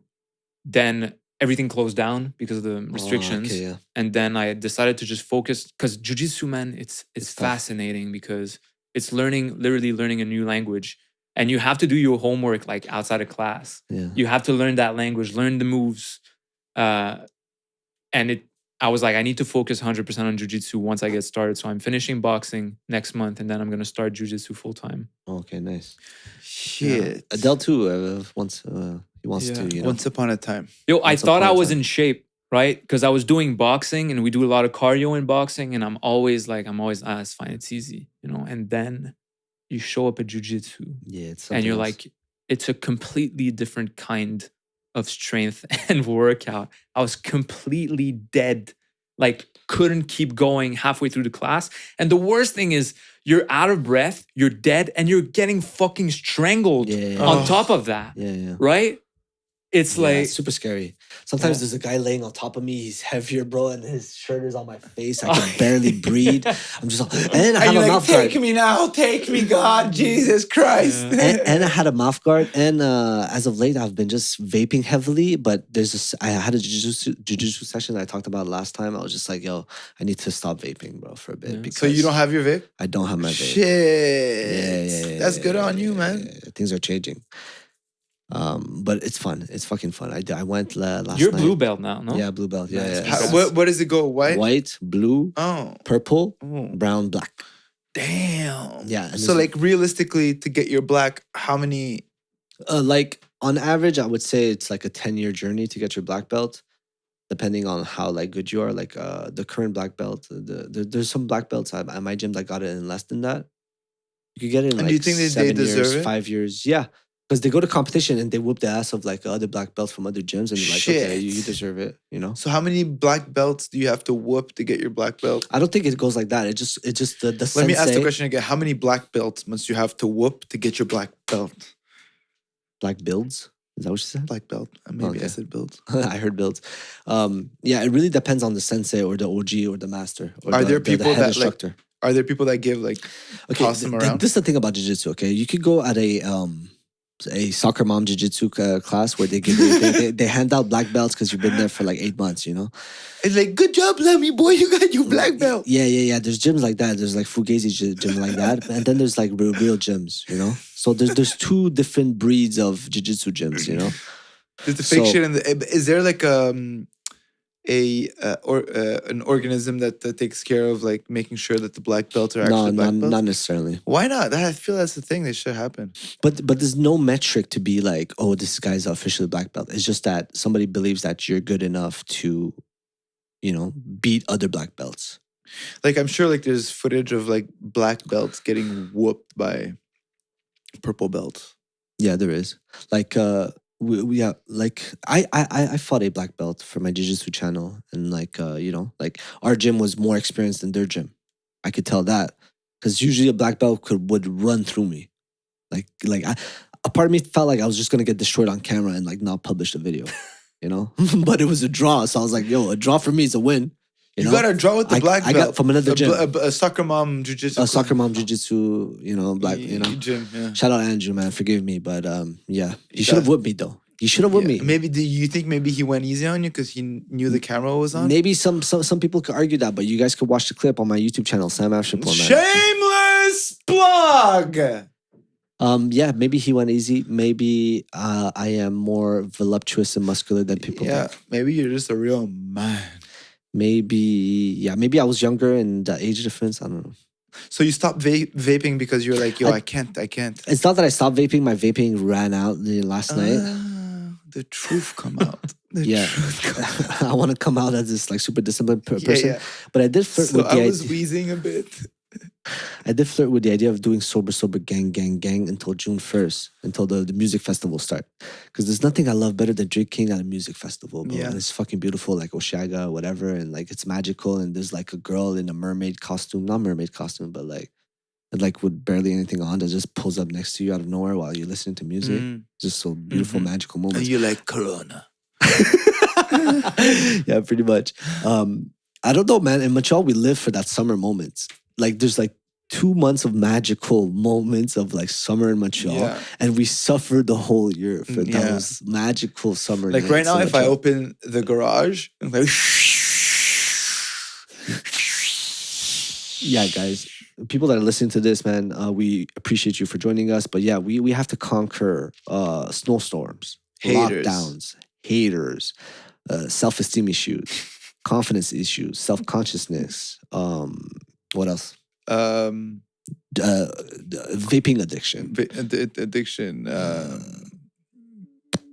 Then everything closed down because of the restrictions. Okay, yeah. And then I decided to just focus because jiu-jitsu, man, it's It's tough. fascinating because it's literally learning a new language. And you have to do your homework like outside of class. Yeah. You have to learn that language, learn the moves. And I was like, I need to focus 100% on jiu-jitsu once I get started. So I'm finishing boxing next month, and then I'm gonna start jiu-jitsu full time. Okay, nice. Shit. Adele too. Once he wants Yeah. to, you know. Once upon a time. Yo, I Once thought upon I a was time. in shape, right? Because I was doing boxing, and we do a lot of cardio in boxing, and I'm always it's fine, it's easy, you know. And then you show up at jiu-jitsu, Yeah, it's and something you're else. like, it's a completely different kind of strength and workout. I was completely dead, like couldn't keep going halfway through the class. And the worst thing is you're out of breath, you're dead, and you're getting fucking strangled Yeah. on Oh. top of that, Yeah. right? It's Yeah, like, it's super scary. Sometimes Yeah. there's a guy laying on top of me. He's heavier, bro, and his shirt is on my face. I can barely breathe. I'm just like, and I Are had you a like, mouth take guard. me now, take me, God, Jesus Christ. And I had a mouth guard. And as of late, I've been just vaping heavily. But I had a jiu-jitsu session that I talked about last time. I was just like, yo, I need to stop vaping, bro, for a bit. Yeah. Because So you don't have your vape? I don't have my vape. Shit. That's good on you, man. Yeah. Things are changing. But it's fun. It's fucking fun. I went last you're night. blue belt now, no? Yeah, blue belt. Yeah, Nice. yeah. How, what does it go? White? White, blue, Oh. purple, Oh. brown, black. Damn. Yeah. and So there's- like realistically, to get your black, how many? like on average, I would say it's like a 10-year journey to get your black belt, depending on how like good you are. Like the current black belt, there's some black belts at my gym that got it in less than that. You could get it in And like do you think they 7 deserve years, it? 5 years. Yeah. Because they go to competition and they whoop the ass of like other black belts from other gyms and they're like, okay, you Shit. deserve it, you know? So how many black belts do you have to whoop to get your black belt? I don't think it goes like that. It just the Let me ask the sensei- question again. How many black belts must you have to whoop to get your black belt? Black builds. Is that what you said? Black belt. Maybe I Okay. said build. I heard builds. Yeah, it really depends on the sensei or the OG or the master. Or Are the, there the people head that, like, instructor? Are there people that give like toss them around? This is the thing about jiu-jitsu, okay? You could go at a soccer mom jiu-jitsu class where they hand out black belts because you've been there for like 8 months, you know? It's like, good job, Lemmy boy, you got your black belt. Yeah. There's gyms like that. There's like Fugazi gym like that. And then there's like real gyms, you know? So there's two different breeds of jiu-jitsu gyms, you know? There's the fake So- shit and is there like an organism that takes care of like making sure that the black belts are actually black belts? not necessarily. Why not? I feel that's the thing that should happen. But there's no metric to be like, oh, this guy's officially black belt. It's just that somebody believes that you're good enough to, you know, beat other black belts. Like I'm sure like there's footage of like black belts getting whooped by purple belts. Yeah, there is. Like I fought a black belt for my jiu-jitsu channel, and like you know, like our gym was more experienced than their gym. I could tell that because usually a black belt would run through me. A part of me felt like I was just gonna get destroyed on camera and like not publish the video, you know. But it was a draw, so I was like, yo, a draw for me is a win. You know? got to draw with the black I belt got from another gym. A soccer mom jiu-jitsu. A soccer mom jiu-jitsu, you know, black, you know. Gym, yeah. Shout out Andrew, man. Forgive me, but yeah, he You should have got- whipped me though. He should have whipped me. Maybe do you think maybe he went easy on you because he knew the camera was on? Maybe some people could argue that, but you guys could watch the clip on my YouTube channel, Sam Afshipur, man. Shameless plug. Yeah, maybe he went easy. Maybe I am more voluptuous and muscular than people Yeah, think. maybe you're just a real man. Maybe I was younger and the age difference, I don't know. So you stopped vaping because you're like, yo, I can't. It's not that I stopped vaping. My vaping ran out last night. The truth come out. The Yeah. truth come out. I want to come out as this like super disciplined person. Yeah. But I did flirt So with the I was idea. wheezing a bit. I did flirt with the idea of doing sober gang until June 1st, until the music festival start. Because there's nothing I love better than drinking at a music festival, bro. Yeah. And it's fucking beautiful, like Oshaga, whatever, and like it's magical. And there's like a girl in a mermaid costume, not mermaid costume, but like with barely anything on that just pulls up next to you out of nowhere while you're listening to music. Just so beautiful, magical And moments. you like Corona. Yeah, pretty much. I don't know, man. In Montreal, we live for that summer moments. Like there's like 2 months of magical moments of like summer in Montreal, Yeah. and we suffered the whole year for Yeah. those magical summer Like nights right now, in if I Montreal. open the garage, I'm like, Yeah, guys, people that are listening to this, man, we appreciate you for joining us. But yeah, we have to conquer snowstorms, Haters. lockdowns, haters, self-esteem issues, confidence issues, self-consciousness. What else? Vaping addiction. Addiction.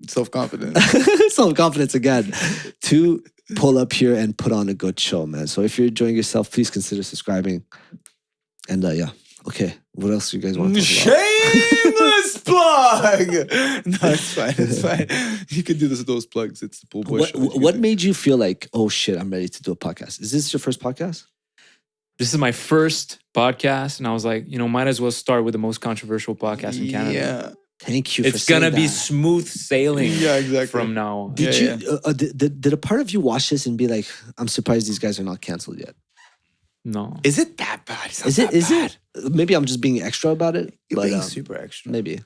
Self-confidence. Self-confidence again. To pull up here and put on a good show, man. So if you're enjoying yourself, please consider subscribing. And yeah. Okay. What else do you guys want to talk about? Shameless plug. No, it's fine. It's fine. You can do this with those plugs. It's the Pool Boy Show. What made you feel like, oh shit, I'm ready to do a podcast? Is this your first podcast? This is my first podcast, and I was like, might as well start with the most controversial podcast in Canada. Yeah. Thank you. It's gonna be smooth sailing. Yeah, exactly. From now on. Did a part of you watch this and be like, I'm surprised these guys are not canceled yet? No. Is it that bad? Is it? Maybe I'm just being extra about it. You're being super extra. Maybe.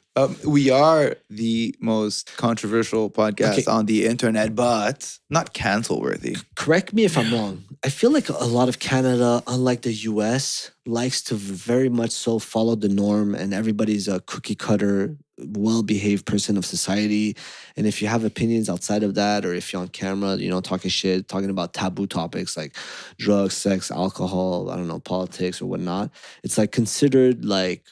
We are the most controversial podcast on the internet, but not cancel worthy. Correct me if I'm wrong. I feel like a lot of Canada, unlike the US, likes to very much so follow the norm, and everybody's a cookie cutter, well-behaved person of society. And if you have opinions outside of that, or if you're on camera, talking shit, talking about taboo topics like drugs, sex, alcohol, I don't know, politics or whatnot, it's like considered like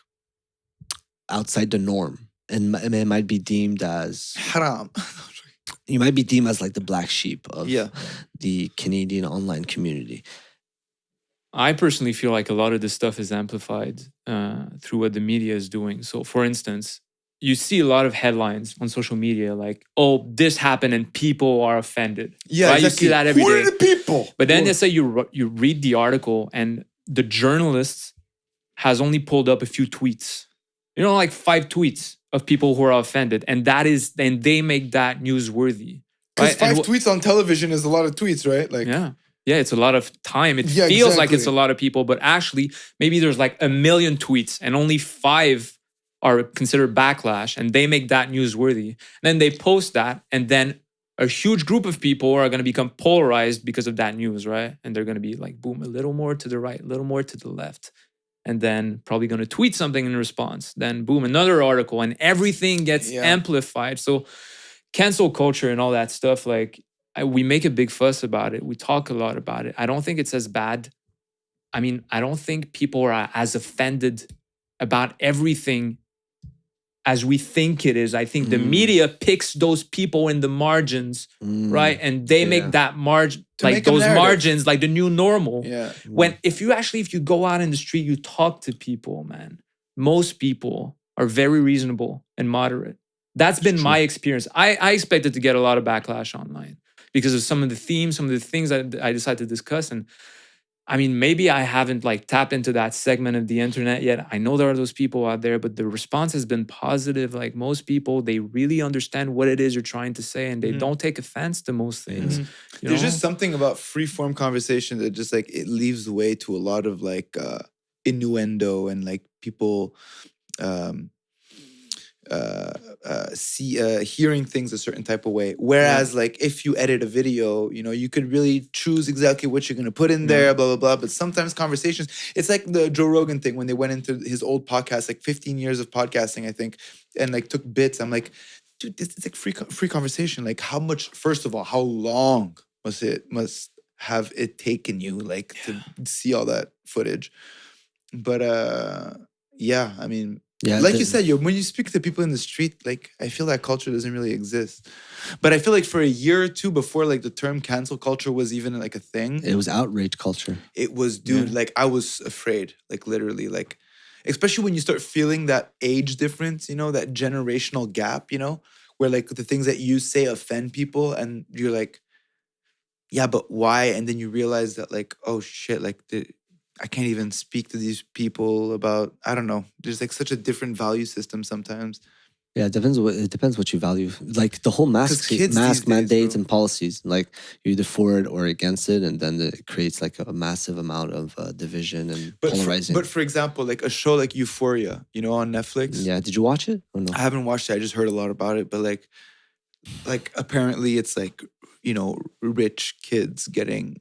outside the norm. And it might be deemed as haram. You might be deemed as like the black sheep of Yeah. the Canadian online community. I personally feel like a lot of this stuff is amplified through what the media is doing. So, for instance, you see a lot of headlines on social media like, oh, this happened and people are offended. Yeah, right? exactly. You see that every Who day. are the people? But then let's say you read the article and the journalist has only pulled up a few tweets. Like 5 tweets of people who are offended. And they make that newsworthy. Because Right? 5 tweets on television is a lot of tweets, right? Like, Yeah, it's a lot of time. It feels like it's a lot of people, but actually maybe there's like 1 million tweets and only 5 are considered backlash, and they make that newsworthy. Then they post that, and then a huge group of people are going to become polarized because of that news, right? And they're going to be like, boom, a little more to the right, a little more to the left. And then probably going to tweet something in response. Then boom, another article, and everything gets amplified. So cancel culture and all that stuff, like we make a big fuss about it. We talk a lot about it. I don't think it's as bad. I mean, I don't think people are as offended about everything as we think it is. I think the media picks those people in the margins, right? And they make that margin, like those margins, like the new normal. Yeah. If you go out in the street, you talk to people, man. Most people are very reasonable and moderate. That's been my experience. I expected to get a lot of backlash online because of some of the themes, some of the things that I decided to discuss. And I mean, maybe I haven't like tapped into that segment of the internet yet. I know there are those people out there, but the response has been positive. Like most people, they really understand what it is you're trying to say, and they don't take offense to most things. There's just something about free-form conversation that just like it leaves way to a lot of like innuendo and like people hearing things a certain type of way. Whereas like if you edit a video, you could really choose exactly what you're going to put in there, blah, blah, blah. But sometimes conversations, it's like the Joe Rogan thing when they went into his old podcast, like 15 years of podcasting, I think, and like took bits. I'm like, dude, this is like free conversation. Like how much, first of all, how long must have it taken you like to see all that footage? But yeah, I mean, like you said, when you speak to people in the street, like I feel that culture doesn't really exist. But I feel like for a year or two before like the term cancel culture was even like a thing. It was outrage culture. It was, dude, like I was afraid, like literally, like especially when you start feeling that age difference, that generational gap, where like the things that you say offend people and you're like, yeah, but why? And then you realize that like, oh shit, like I can't even speak to these people about, I don't know. There's like such a different value system sometimes. Yeah, it depends what you value. Like the whole mask mandates and policies, like you're either for it or against it, and then it creates like a massive amount of division and polarizing. But for example, like a show like Euphoria, on Netflix. Yeah, did you watch it or no? I haven't watched it. I just heard a lot about it. But like apparently it's like, rich kids getting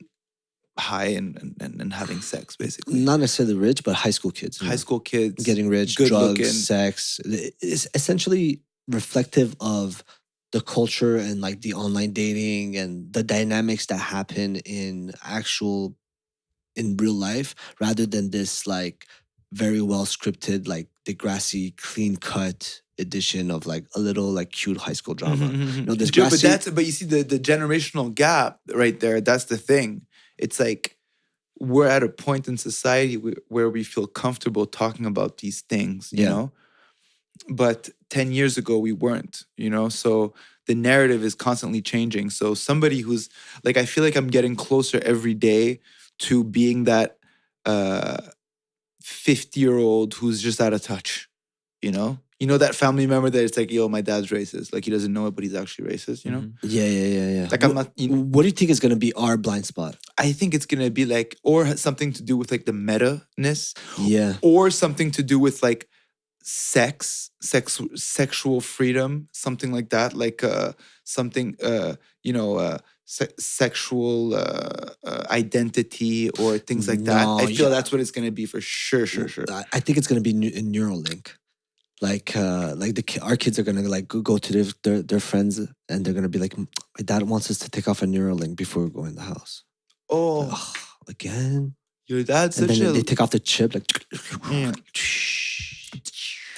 high and having sex, basically. Not necessarily rich, but high school kids. High school kids. Getting rich, good drugs, looking. sex. It's essentially reflective of the culture and like the online dating and the dynamics that happen in real life, rather than this like very well scripted, like Degrassi clean cut edition of like a little like cute high school drama. No, this But you see the generational gap right there. That's the thing. It's like we're at a point in society where we feel comfortable talking about these things, you know? But 10 years ago, we weren't, you know? So the narrative is constantly changing. So somebody who's like, I feel like I'm getting closer every day to being that 50-year-old who's just out of touch, you know? You know that family member that it's like, yo, my dad's racist. Like he doesn't know it, but he's actually racist, you know? Yeah. Like I'm not. What do you think is going to be our blind spot? I think it's gonna be like, or something to do with like the meta-ness. Yeah. Or something to do with like sexual freedom, something like that. Like something, sexual identity or things like that. I feel that's what it's gonna be for sure. I think it's going to be a Neuralink. Like our kids are gonna like go to their friends and they're gonna be like, my dad wants us to take off a Neuralink before we go in the house. Oh, again? Your dad's and such then a. they take off the chip like.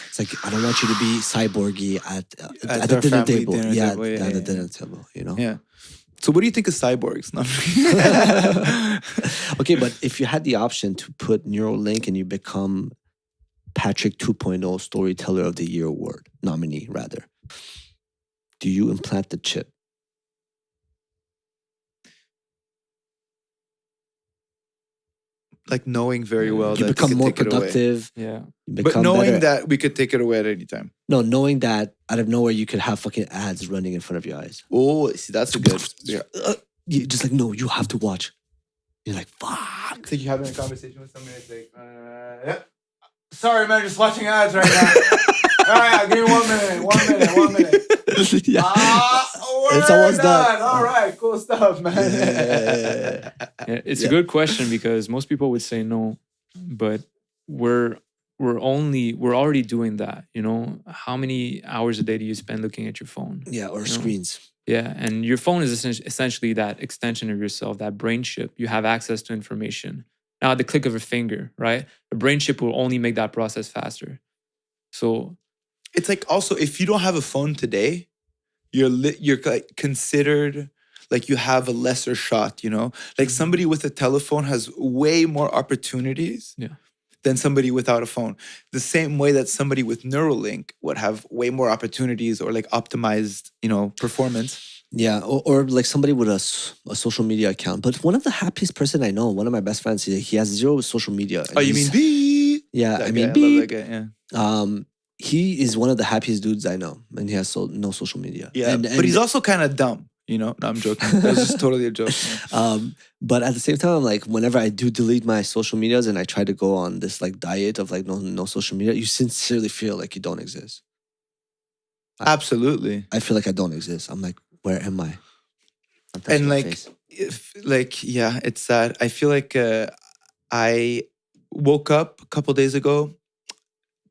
It's like, I don't want you to be cyborgy at the dinner table. At the dinner table. You know. Yeah. So what do you think of cyborgs? No. Okay, but if you had the option to put Neuralink and you become Patrick 2.0 Storyteller of the Year Award nominee, rather, do you implant the chip? Like knowing very well you that become you more take it away. productive. Yeah. But knowing that we could take it away at any time. No, knowing that out of nowhere you could have fucking ads running in front of your eyes. Oh, see, that's a good. Yeah. You just like, no, you have to watch. You're like, fuck. It's like you having a conversation with somebody. It's like, sorry, man, just watching ads right now. All right, give me 1 minute. Yeah. It's almost done. All right, cool stuff, man. It's a good question because most people would say no, but we're already doing that. You know, how many hours a day do you spend looking at your phone? Yeah, or screens. Yeah, and your phone is essentially that extension of yourself, that brain chip. You have access to information now at the click of a finger, right? A brain chip will only make that process faster. So it's like also if you don't have a phone today, you're like considered like you have a lesser shot, you know? Like somebody with a telephone has way more opportunities than somebody without a phone. The same way that somebody with Neuralink would have way more opportunities or like optimized, you know, performance. Yeah, or like somebody with a social media account. But one of the happiest person I know, one of my best friends, he has zero social media. Oh, you mean B? Yeah, that I mean guy, B. I love that guy, yeah. He is one of the happiest dudes I know, and he has no social media. Yeah, and but he's also kind of dumb, you know? No, I'm joking. That was just totally a joke. Yeah. But at the same time, like whenever I do delete my social medias and I try to go on this like diet of like no social media, you sincerely feel like you don't exist. Absolutely. I feel like I don't exist. I'm like, where am I? And like, it's sad. I feel like I woke up a couple days ago,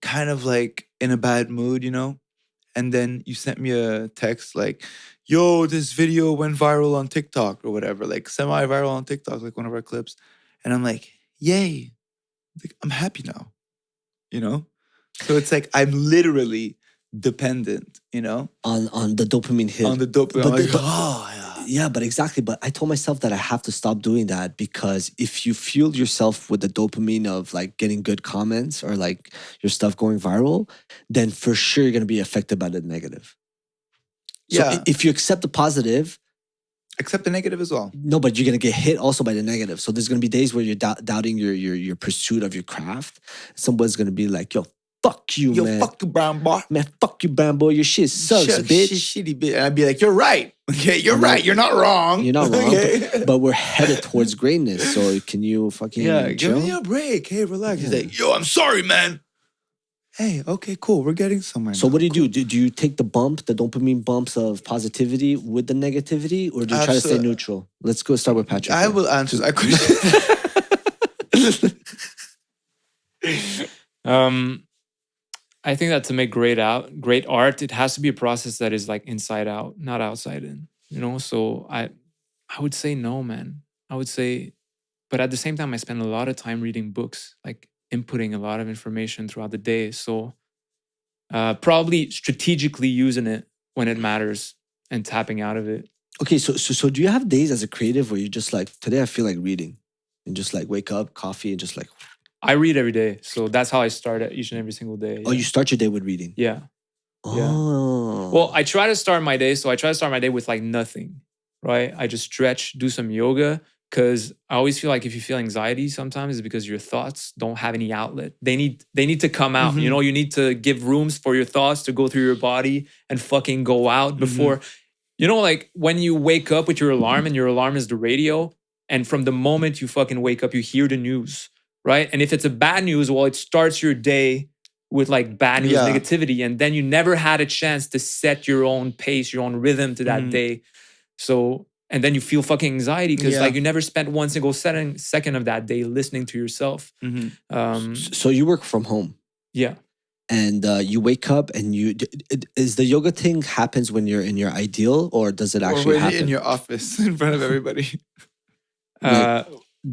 kind of like in a bad mood, you know? And then you sent me a text like, yo, this video went viral on TikTok or whatever, like semi-viral on TikTok, like one of our clips. And I'm like, yay. Like, I'm happy now, you know? So it's like, I'm literally dependent, you know? On the dopamine hit. On the dopamine. Yeah, but exactly. But I told myself that I have to stop doing that because if you fuel yourself with the dopamine of like getting good comments or like your stuff going viral, then for sure you're going to be affected by the negative. So if you accept the positive, accept the negative as well. No, but you're going to get hit also by the negative. So there's going to be days where you're doubting your pursuit of your craft. Someone's going to be like, yo, fuck you, man. Yo, fuck you, brown boy. Man, fuck you, brown boy. Your shit sucks, bitch. Shitty bitch. And I'd be like, you're right. Okay, you're right. You're not wrong. You're not wrong. Okay. But we're headed towards greatness. So can you fucking give me a break. Hey, relax. He's like, yo, I'm sorry, man. Hey, okay, cool. We're getting somewhere. So now. what do you do? Do you take the dopamine bumps of positivity with the negativity, or do you try to stay neutral? Let's go start with Patrick. I will answer that question. I think that to make great art, it has to be a process that is like inside out, not outside in. You know, so I would say no, man. I would say, but at the same time, I spend a lot of time reading books, like inputting a lot of information throughout the day. So probably strategically using it when it matters and tapping out of it. Okay, so do you have days as a creative where you're just like, today I feel like reading, and just like wake up, coffee, and just like, I read every day, so that's how I start each and every single day. oh, you start your day with reading? Yeah. Oh. Well, I try to start my day. So I try to start my day with like nothing, right? I just stretch, do some yoga, because I always feel like if you feel anxiety sometimes it's because your thoughts don't have any outlet. They need to come out. You know, you need to give rooms for your thoughts to go through your body and fucking go out before, you know, like when you wake up with your alarm and your alarm is the radio. And from the moment you fucking wake up, you hear the news, right? And if it's a bad news, well, it starts your day with like bad news, negativity. And then you never had a chance to set your own pace, your own rhythm to that day. So, and then you feel fucking anxiety because like you never spent one single second of that day listening to yourself. So you work from home? Yeah. And you wake up and is the yoga thing happens when you're in your ideal, or does it actually happen in your office in front of everybody?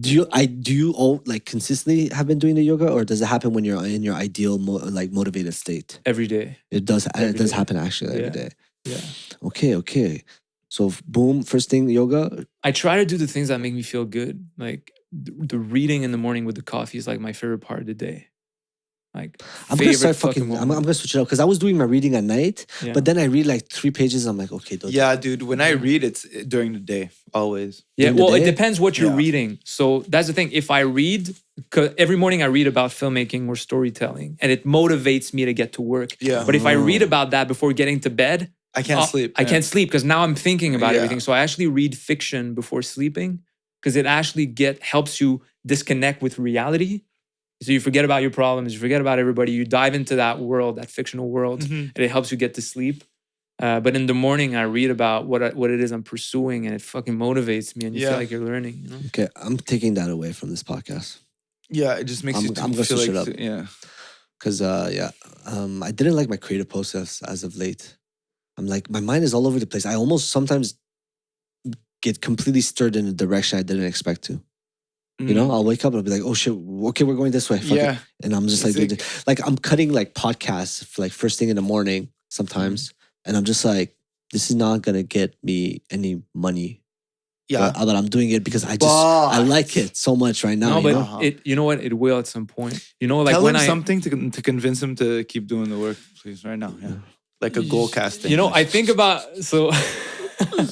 Do you all like consistently have been doing the yoga, or does it happen when you're in your ideal like motivated state? Every day. It does. It does happen actually every day. Yeah. Okay. So boom, first thing yoga. I try to do the things that make me feel good. Like the reading in the morning with the coffee is like my favorite part of the day. Like I'm gonna start fucking. I'm gonna switch it up because I was doing my reading at night, but then I read like 3 pages. I'm like, okay, dude. When I read, it's during the day always. Yeah, well, it depends what you're reading. So that's the thing. If I read, cause every morning I read about filmmaking or storytelling, and it motivates me to get to work. Yeah. But if I read about that before getting to bed, I can't sleep. I can't sleep because now I'm thinking about everything. So I actually read fiction before sleeping because it actually helps you disconnect with reality. So you forget about your problems, you forget about everybody, you dive into that world, that fictional world, and it helps you get to sleep. But in the morning, I read about what it is I'm pursuing, and it fucking motivates me, and you feel like you're learning. You know? Okay, I'm taking that away from this podcast. Yeah, it just makes I'm gonna feel switch like it up. Because I didn't like my creative process as of late. I'm like, my mind is all over the place. I almost sometimes get completely stirred in a direction I didn't expect to. You know, I'll wake up and I'll be like, oh shit, okay, we're going this way. Fuck it. And I'm just like I'm cutting like podcasts for like first thing in the morning sometimes. And I'm just like, this is not going to get me any money. But I'm doing it because I like it so much right now. No, but you know what? It will at some point. You know, like tell when him something to convince him to keep doing the work, please, right now. Yeah. Like a Goalcast thing. You know, I think about,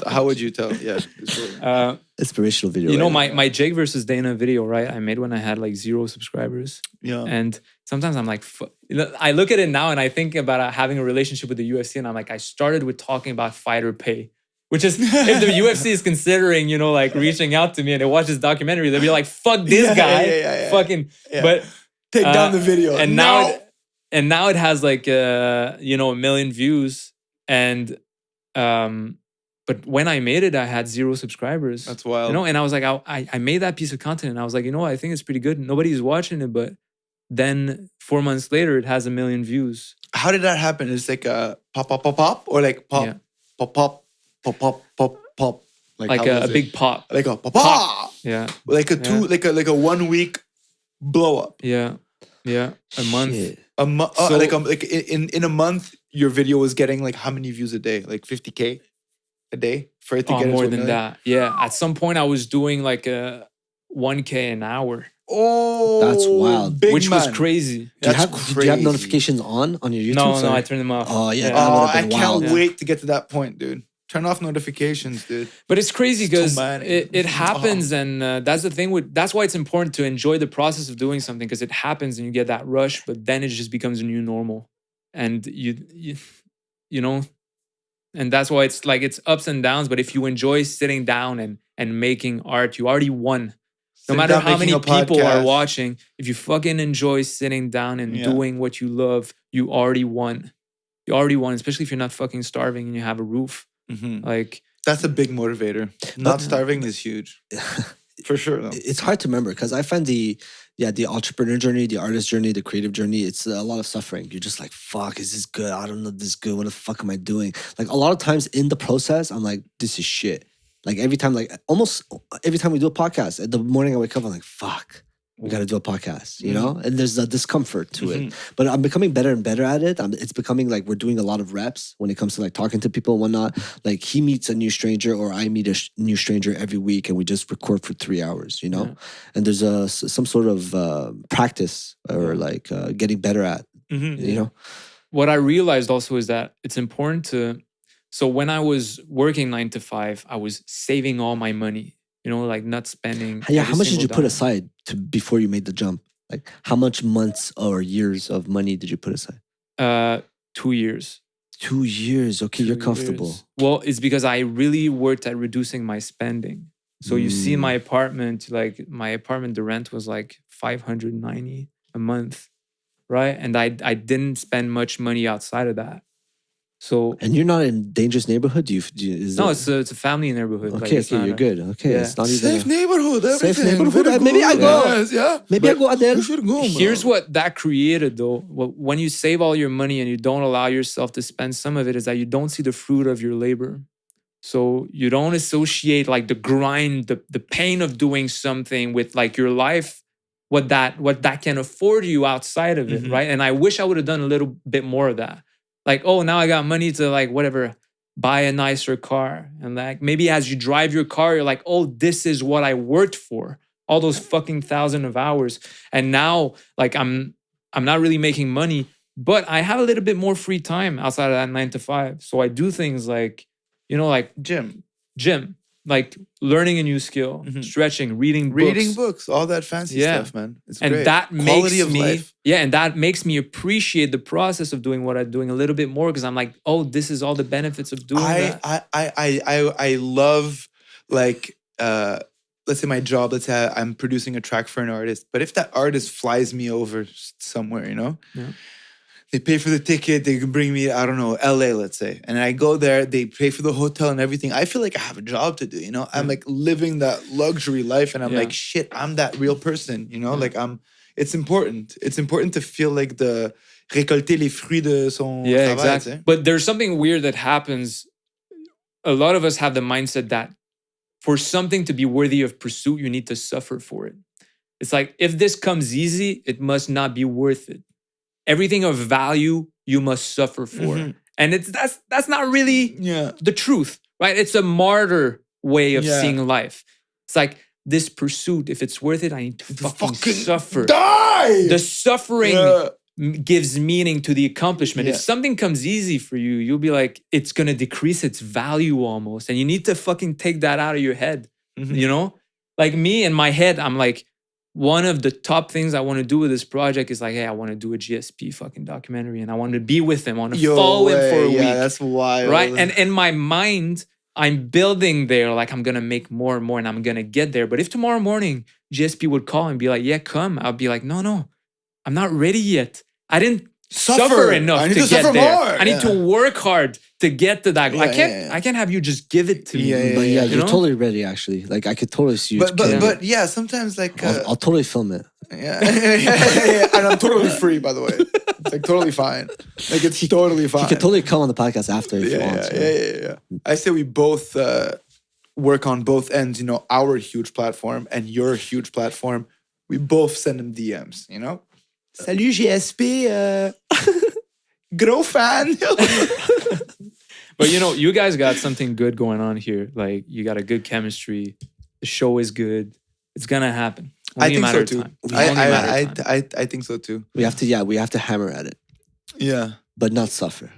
how would you tell? Yeah. Inspirational video. You know, my Jake versus Dana video, right? I made when I had like 0 subscribers. Yeah. And sometimes I'm like, I look at it now and I think about having a relationship with the UFC, and I'm like, I started with talking about fighter pay, which is if the UFC is considering, you know, like reaching out to me and they watch this documentary, they'll be like, fuck this guy. Fucking, but take down the video. And now it has like, 1 million views. And, but when I made it, I had 0 subscribers. That's wild. You know, and I was like, I made that piece of content, and I was like, you know what, I think it's pretty good. Nobody's watching it, but then 4 months later, it has 1 million views. How did that happen? It's like a pop, or like pop, pop. Like a big pop. Like a pop. Yeah. Like a 1 week blow up. Yeah. A month. Shit. So, like in a month, your video was getting like how many views a day? Like 50K a day for it to get more into than that. Yeah. At some point, I was doing like a 1K an hour. Oh, that's wild. Big which man. was crazy. Do you have notifications on your YouTube? No, I turned them off. Oh yeah, I can't wait to get to that point, dude. Turn off notifications, dude. But it's crazy because it happens, and that's the thing. That's why it's important to enjoy the process of doing something, because it happens and you get that rush, but then it just becomes a new normal, and you know, and that's why it's like it's ups and downs. But if you enjoy sitting down and making art, you already won. No matter how many people are watching, if you fucking enjoy sitting down and doing what you love, you already won. You already won, especially if you're not fucking starving and you have a roof. Like that's a big motivator. Not starving is huge. For sure, though. It's hard to remember because I find the Yeah, the entrepreneur journey, the artist journey, the creative journey, it's a lot of suffering. You're just like, fuck, is this good? I don't know if this is good. What the fuck am I doing? Like a lot of times in the process, I'm like, this is shit. Like every time, like almost every time we do a podcast, the morning I wake up, I'm like, fuck, we got to do a podcast, you know? And there's a discomfort to it. But I'm becoming better and better at it. It's becoming like we're doing a lot of reps when it comes to like talking to people and whatnot. Like he meets a new stranger or I meet a new stranger every week and we just record for 3 hours, you know? Yeah. And there's some sort of practice or like getting better at, you know? What I realized also is that it's important to... So when I was working 9 to 5, I was saving all my money. You know, like not spending. Yeah, how much did you put aside before you made the jump? Like how much months or years of money did you put aside? 2 years. 2 years. Okay, you're comfortable. Years. Well, it's because I really worked at reducing my spending. So you see my apartment, like my apartment, the rent was like $590 a month, right? And I didn't spend much money outside of that. So, and you're not in dangerous neighborhood. No, it's a family neighborhood. Okay, like, you're good. Okay, yeah. It's not even safe neighborhood. Everything. Safe neighborhood. Maybe I go. Yes, yeah. Maybe I go out there. You should go. Here's what that created, though. When you save all your money and you don't allow yourself to spend some of it, is that you don't see the fruit of your labor. So you don't associate like the grind, the pain of doing something with like your life, what that can afford you outside of it, right? And I wish I would have done a little bit more of that. Like, oh, now I got money to like whatever, buy a nicer car. And like maybe as you drive your car, you're like, oh, this is what I worked for. All those fucking thousands of hours. And now like I'm not really making money, but I have a little bit more free time outside of that 9 to 5. So I do things like, you know, like gym, like learning a new skill, stretching, reading books, all that fancy stuff, man. It's and great. That quality makes of me, life. Yeah, and that makes me appreciate the process of doing what I'm doing a little bit more because I'm like, oh, this is all the benefits of doing that. I love like let's say my job. Let's say I'm producing a track for an artist, but if that artist flies me over somewhere, you know. Yeah. They pay for the ticket. They can bring me, I don't know, LA, let's say. And I go there. They pay for the hotel and everything. I feel like I have a job to do, you know? I'm like living that luxury life. And I'm like, shit, I'm that real person, you know? Like it's important. It's important to feel like the récolter les fruits de son travail. Exactly. Tu sais? But there's something weird that happens. A lot of us have the mindset that for something to be worthy of pursuit, you need to suffer for it. It's like, if this comes easy, it must not be worth it. Everything of value you must suffer for. And that's not really the truth, right? It's a martyr way of seeing life. It's like this pursuit, if it's worth it, I need to fucking suffer. Die! The suffering gives meaning to the accomplishment. If something comes easy for you, you'll be like, it's gonna decrease its value almost. And you need to fucking take that out of your head, you know? Like me in my head, I'm like, one of the top things I want to do with this project is like, hey, I want to do a GSP fucking documentary and I want to be with him. I want to follow him for a week. Yeah, that's wild. Right? And in my mind, I'm building there like I'm going to make more and more and I'm going to get there. But if tomorrow morning GSP would call and be like, yeah, come. I'll be like, no, I'm not ready yet. I didn't suffer enough to get there. More. I need to work hard to get to that. I can't have you just give it to me. But you're totally ready actually. Like I could totally see you. But yeah, sometimes like I'll totally film it. Yeah. And I'm totally free, by the way. It's like totally fine. Like it's totally fine. You can totally come on the podcast after if you want. Yeah. I say we both work on both ends. You know, our huge platform and your huge platform. We both send them DMs. You know. Salut GSP. Gros fan. But you know, you guys got something good going on here. Like you got a good chemistry. The show is good. It's gonna happen. Only I think so too. I think so too. We have to hammer at it. Yeah. But not suffer.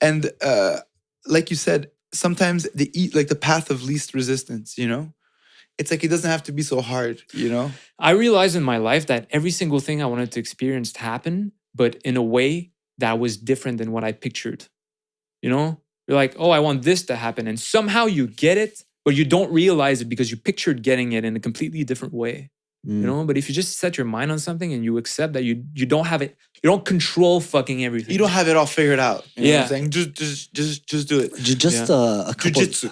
And like you said, sometimes the path of least resistance, you know? It's like it doesn't have to be so hard, you know? I realized in my life that every single thing I wanted to experience happened, but in a way that was different than what I pictured. You know? You're like, oh, I want this to happen. And somehow you get it, but you don't realize it because you pictured getting it in a completely different way. You know? But if you just set your mind on something and you accept that you don't have it, you don't control fucking everything. You don't have it all figured out. You know what I'm saying? Just do it. A couple. Jiu-Jitsu.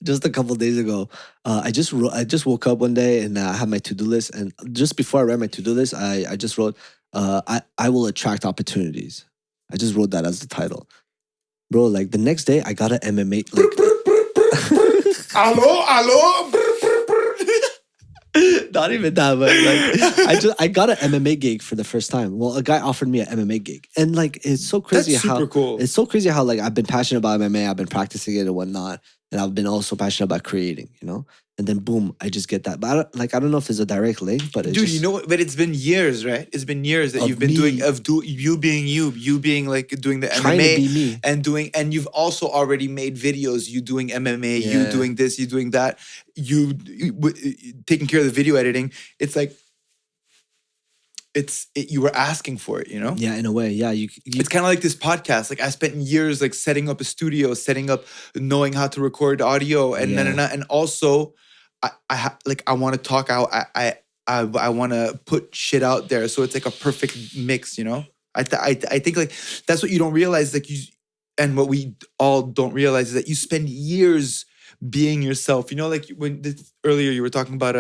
just a couple days ago, I just woke up one day and I had my to-do list. And just before I read my to-do list, I just wrote, I will attract opportunities. I just wrote that as the title. Bro, like the next day I got an MMA. Like, Hello? not even that, but like I got an MMA gig for the first time. Well, a guy offered me an MMA gig. And like it's so crazy That's super cool. It's so crazy how like I've been passionate about MMA, I've been practicing it and whatnot. And I've been also passionate about creating, you know? And then boom, I just get that. But I don't know if there's a direct link, but it's Dude, just, you know what? But it's been years, right? It's been years that Of you've been me. you being you being like doing the trying MMA to be me. and you've also already made videos, you doing MMA, you Yeah. doing this, you doing that, you taking care of the video editing. It's like you were asking for it, you know? Yeah, in a way. Yeah. You It's kind of like this podcast. Like I spent years like setting up a studio, knowing how to record audio and Yeah. and also I want to talk out. I want to put shit out there, so it's like a perfect mix, you know. I think like that's what you don't realize, like and what we all don't realize is that you spend years being yourself. You know, like earlier you were talking about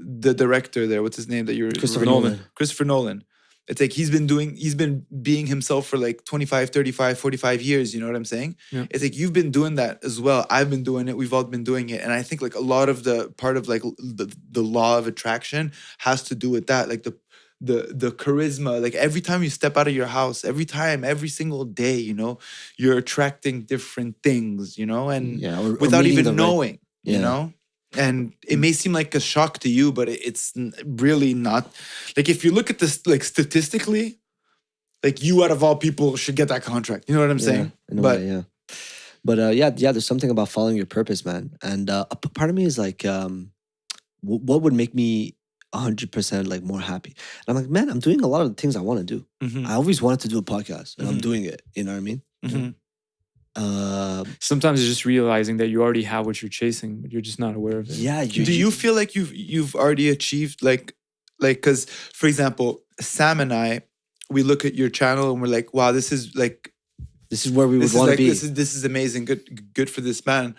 the director there. What's his name that you're Christopher Nolan. Christopher Nolan. It's like he's been being himself for like 25, 35, 45 years. You know what I'm saying? Yeah. It's like you've been doing that as well. I've been doing it. We've all been doing it. And I think like a lot of the part of like the law of attraction has to do with that. Like the charisma, like every time you step out of your house, every single day, you know, you're attracting different things, you know, and Yeah, or without meeting even the right- knowing, you Yeah. know? And it may seem like a shock to you, but it's really not. Like if you look at this, like statistically, like you out of all people should get that contract. You know what I'm saying? In a But way, yeah. But yeah, there's something about following your purpose, man. And a part of me is like, what would make me 100% like more happy? And I'm like, man, I'm doing a lot of the things I want to do. Mhm. I always wanted to do a podcast, and I'm Mhm. doing it. You know what I mean? Mhm. Sometimes it's just realizing that you already have what you're chasing, but you're just not aware of it. Yeah. Do you feel like you've already achieved like because for example, Sam and I, we look at your channel and we're like, wow, this is like This is where we would this is want to like be. this is amazing, good for this man.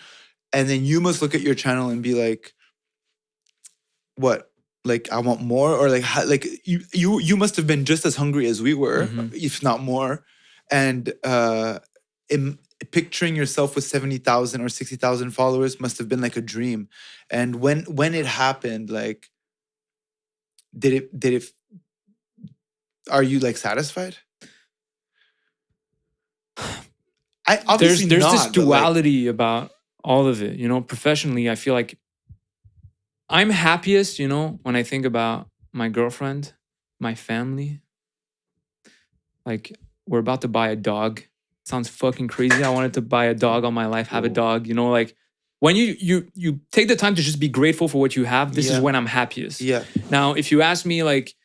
And then you must look at your channel and be like, what? Like I want more, or like like you must have been just as hungry as we were, Mhm. if not more. And picturing yourself with 70,000 or 60,000 followers must have been like a dream. And when it happened, like, did it? Are you like satisfied? I obviously There's not, this but, like, duality about all of it. You know, professionally, I feel like I'm happiest, you know, when I think about my girlfriend, my family. Like, we're about to buy a dog. Sounds fucking crazy. I wanted to buy a dog all my life, have a dog, you know, like when you take the time to just be grateful for what you have, this is Yeah. when I'm happiest. Yeah. Now, if you ask me like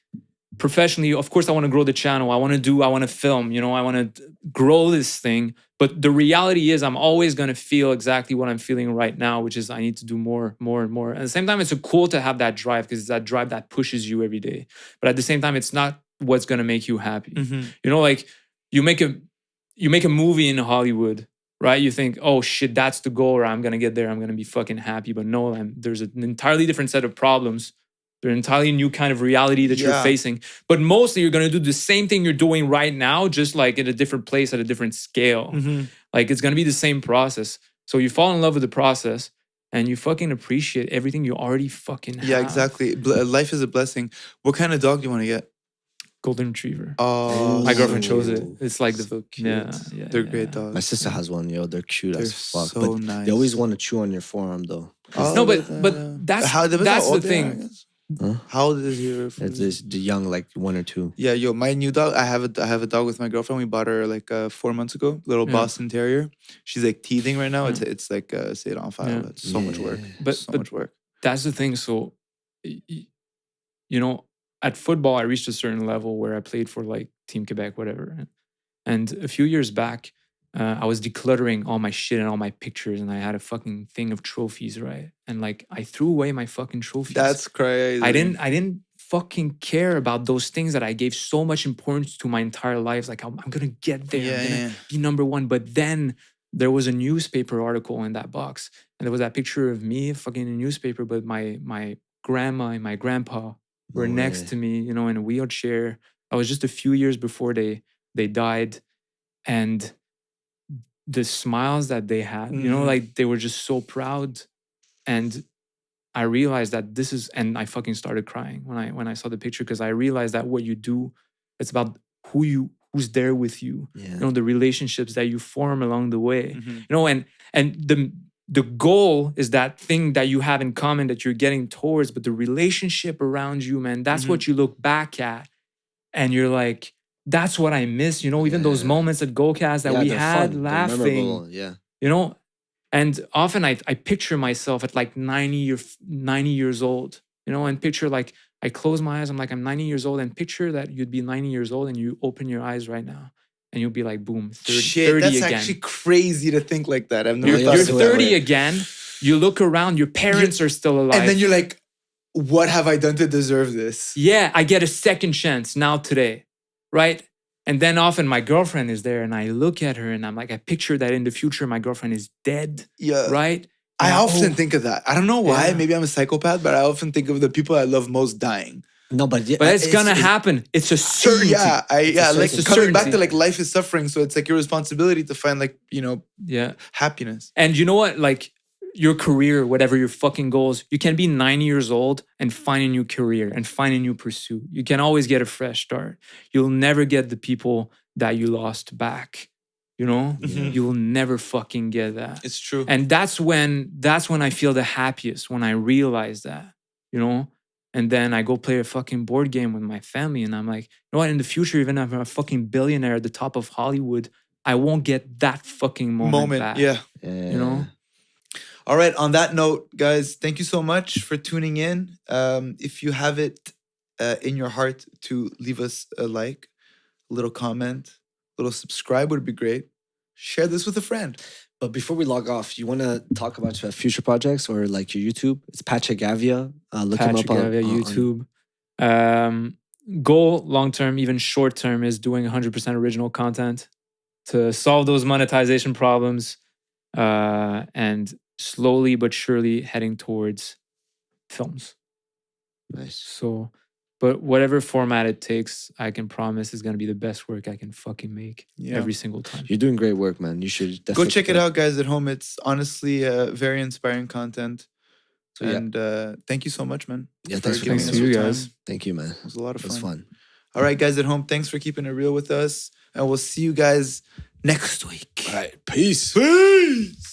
professionally, of course I want to grow the channel. I want to film, you know, I want to grow this thing. But the reality is I'm always going to feel exactly what I'm feeling right now, which is I need to do more and more. At the same time, it's so cool to have that drive because it's that drive that pushes you every day. But at the same time, it's not what's going to make you happy. Mhm. You know, like you make a movie in Hollywood, right? You think, oh shit, that's the goal, or I'm gonna get there, I'm gonna be fucking happy. But no, there's an entirely different set of problems. There's an entirely new kind of reality that you're Yeah. facing. But mostly you're gonna do the same thing you're doing right now, just like at a different place, at a different scale. Mhm. Like it's gonna be the same process. So you fall in love with the process and you fucking appreciate everything you already fucking have. Yeah, exactly. Life is a blessing. What kind of dog do you want to get? Golden Retriever. Oh, My girlfriend so chose it. cute. It's like So cute. yeah, They're yeah. great dogs. My sister has one, yo. They're cute They're as fuck. so but nice. they always want to chew on your forearm, though. No, but that's the thing. Huh? How old is your? It's just the young, like 1 or 2. Yeah, yo, my new dog. I have a dog with my girlfriend. We bought her like 4 months ago. Little Yeah. Boston Terrier. She's like teething right now. Yeah. It's like set on fire. Yeah. But so much work. But- so but- much work. That's the thing. So, you know, at football, I reached a certain level where I played for like Team Quebec, whatever. And a few years back, I was decluttering all my shit and all my pictures, and I had a fucking thing of trophies, right? And like, I threw away my fucking trophies. That's crazy. I didn't fucking care about those things that I gave so much importance to my entire life. Like, I'm gonna get there. Yeah, I'm gonna yeah. be number one. But then there was a newspaper article in that box, and there was that picture of me fucking in a newspaper, but my grandma and my grandpa were next to me, you know, in a wheelchair. I was just a few years before they died, and the smiles that they had, you know, like they were just so proud. And I realized that this is, and I fucking started crying when I saw the picture, because I realized that what you do, it's about who's there with you, you know, the relationships that you form along the way, you know, and the goal is that thing that you have in common that you're getting towards, but the relationship around you, man, that's what you look back at, and you're like, that's what I miss, you know, even those moments at Goalcast that we had fun, laughing, you know. And often I picture myself at like 90 years old, you know, and picture like, I close my eyes, I'm like, I'm 90 years old, and picture that you'd be 90 years old and you open your eyes right now and you'll be like, boom, 30, Shit, 30 that's again. actually crazy to think like that. I've never You're thought of it that 30 way. again, you look around, your parents are still alive. And then you're like, what have I done to deserve this? Yeah, I get a second chance now today, right? And then often my girlfriend is there and I look at her and I'm like, I picture that in the future my girlfriend is dead, right? I And often think of that. I don't know why. Yeah. Maybe I'm a psychopath, but I often think of the people I love most dying. No, but it's gonna happen. It's a certainty. Yeah, like it's a coming back to certainty. like life is suffering, so it's like your responsibility to find like, you know, happiness. And you know what? Like your career, whatever your fucking goals, you can be 90 years old and find a new career and find a new pursuit. You can always get a fresh start. You'll never get the people that you lost back. You know, you will never fucking get that. It's true. And that's when I feel the happiest, when I realize that, you know. And then I go play a fucking board game with my family, and I'm like, you know what? In the future, even if I'm a fucking billionaire at the top of Hollywood, I won't get that fucking moment back. Yeah. You know. All right. On that note, guys, thank you so much for tuning in. If you have it in your heart to leave us a like, a little comment, a little subscribe would be great. Share this with a friend. But before we log off, you want to talk about your future projects or like your YouTube? It's Patrick Gavia. Look him up on YouTube. Goal long term, even short term, is doing 100% original content to solve those monetization problems, and slowly but surely heading towards films. Nice. So, but whatever format it takes, I can promise is going to be the best work I can fucking make every single time. You're doing great work, man. You should definitely go check it out, guys, at home. It's honestly very inspiring content. So, and thank you so much, man. Yeah, thanks for coming to you guys. Thank you, man. It was a lot of fun. It was fun. All right, guys at home, thanks for keeping it real with us. And we'll see you guys next week. All right. Peace. Peace.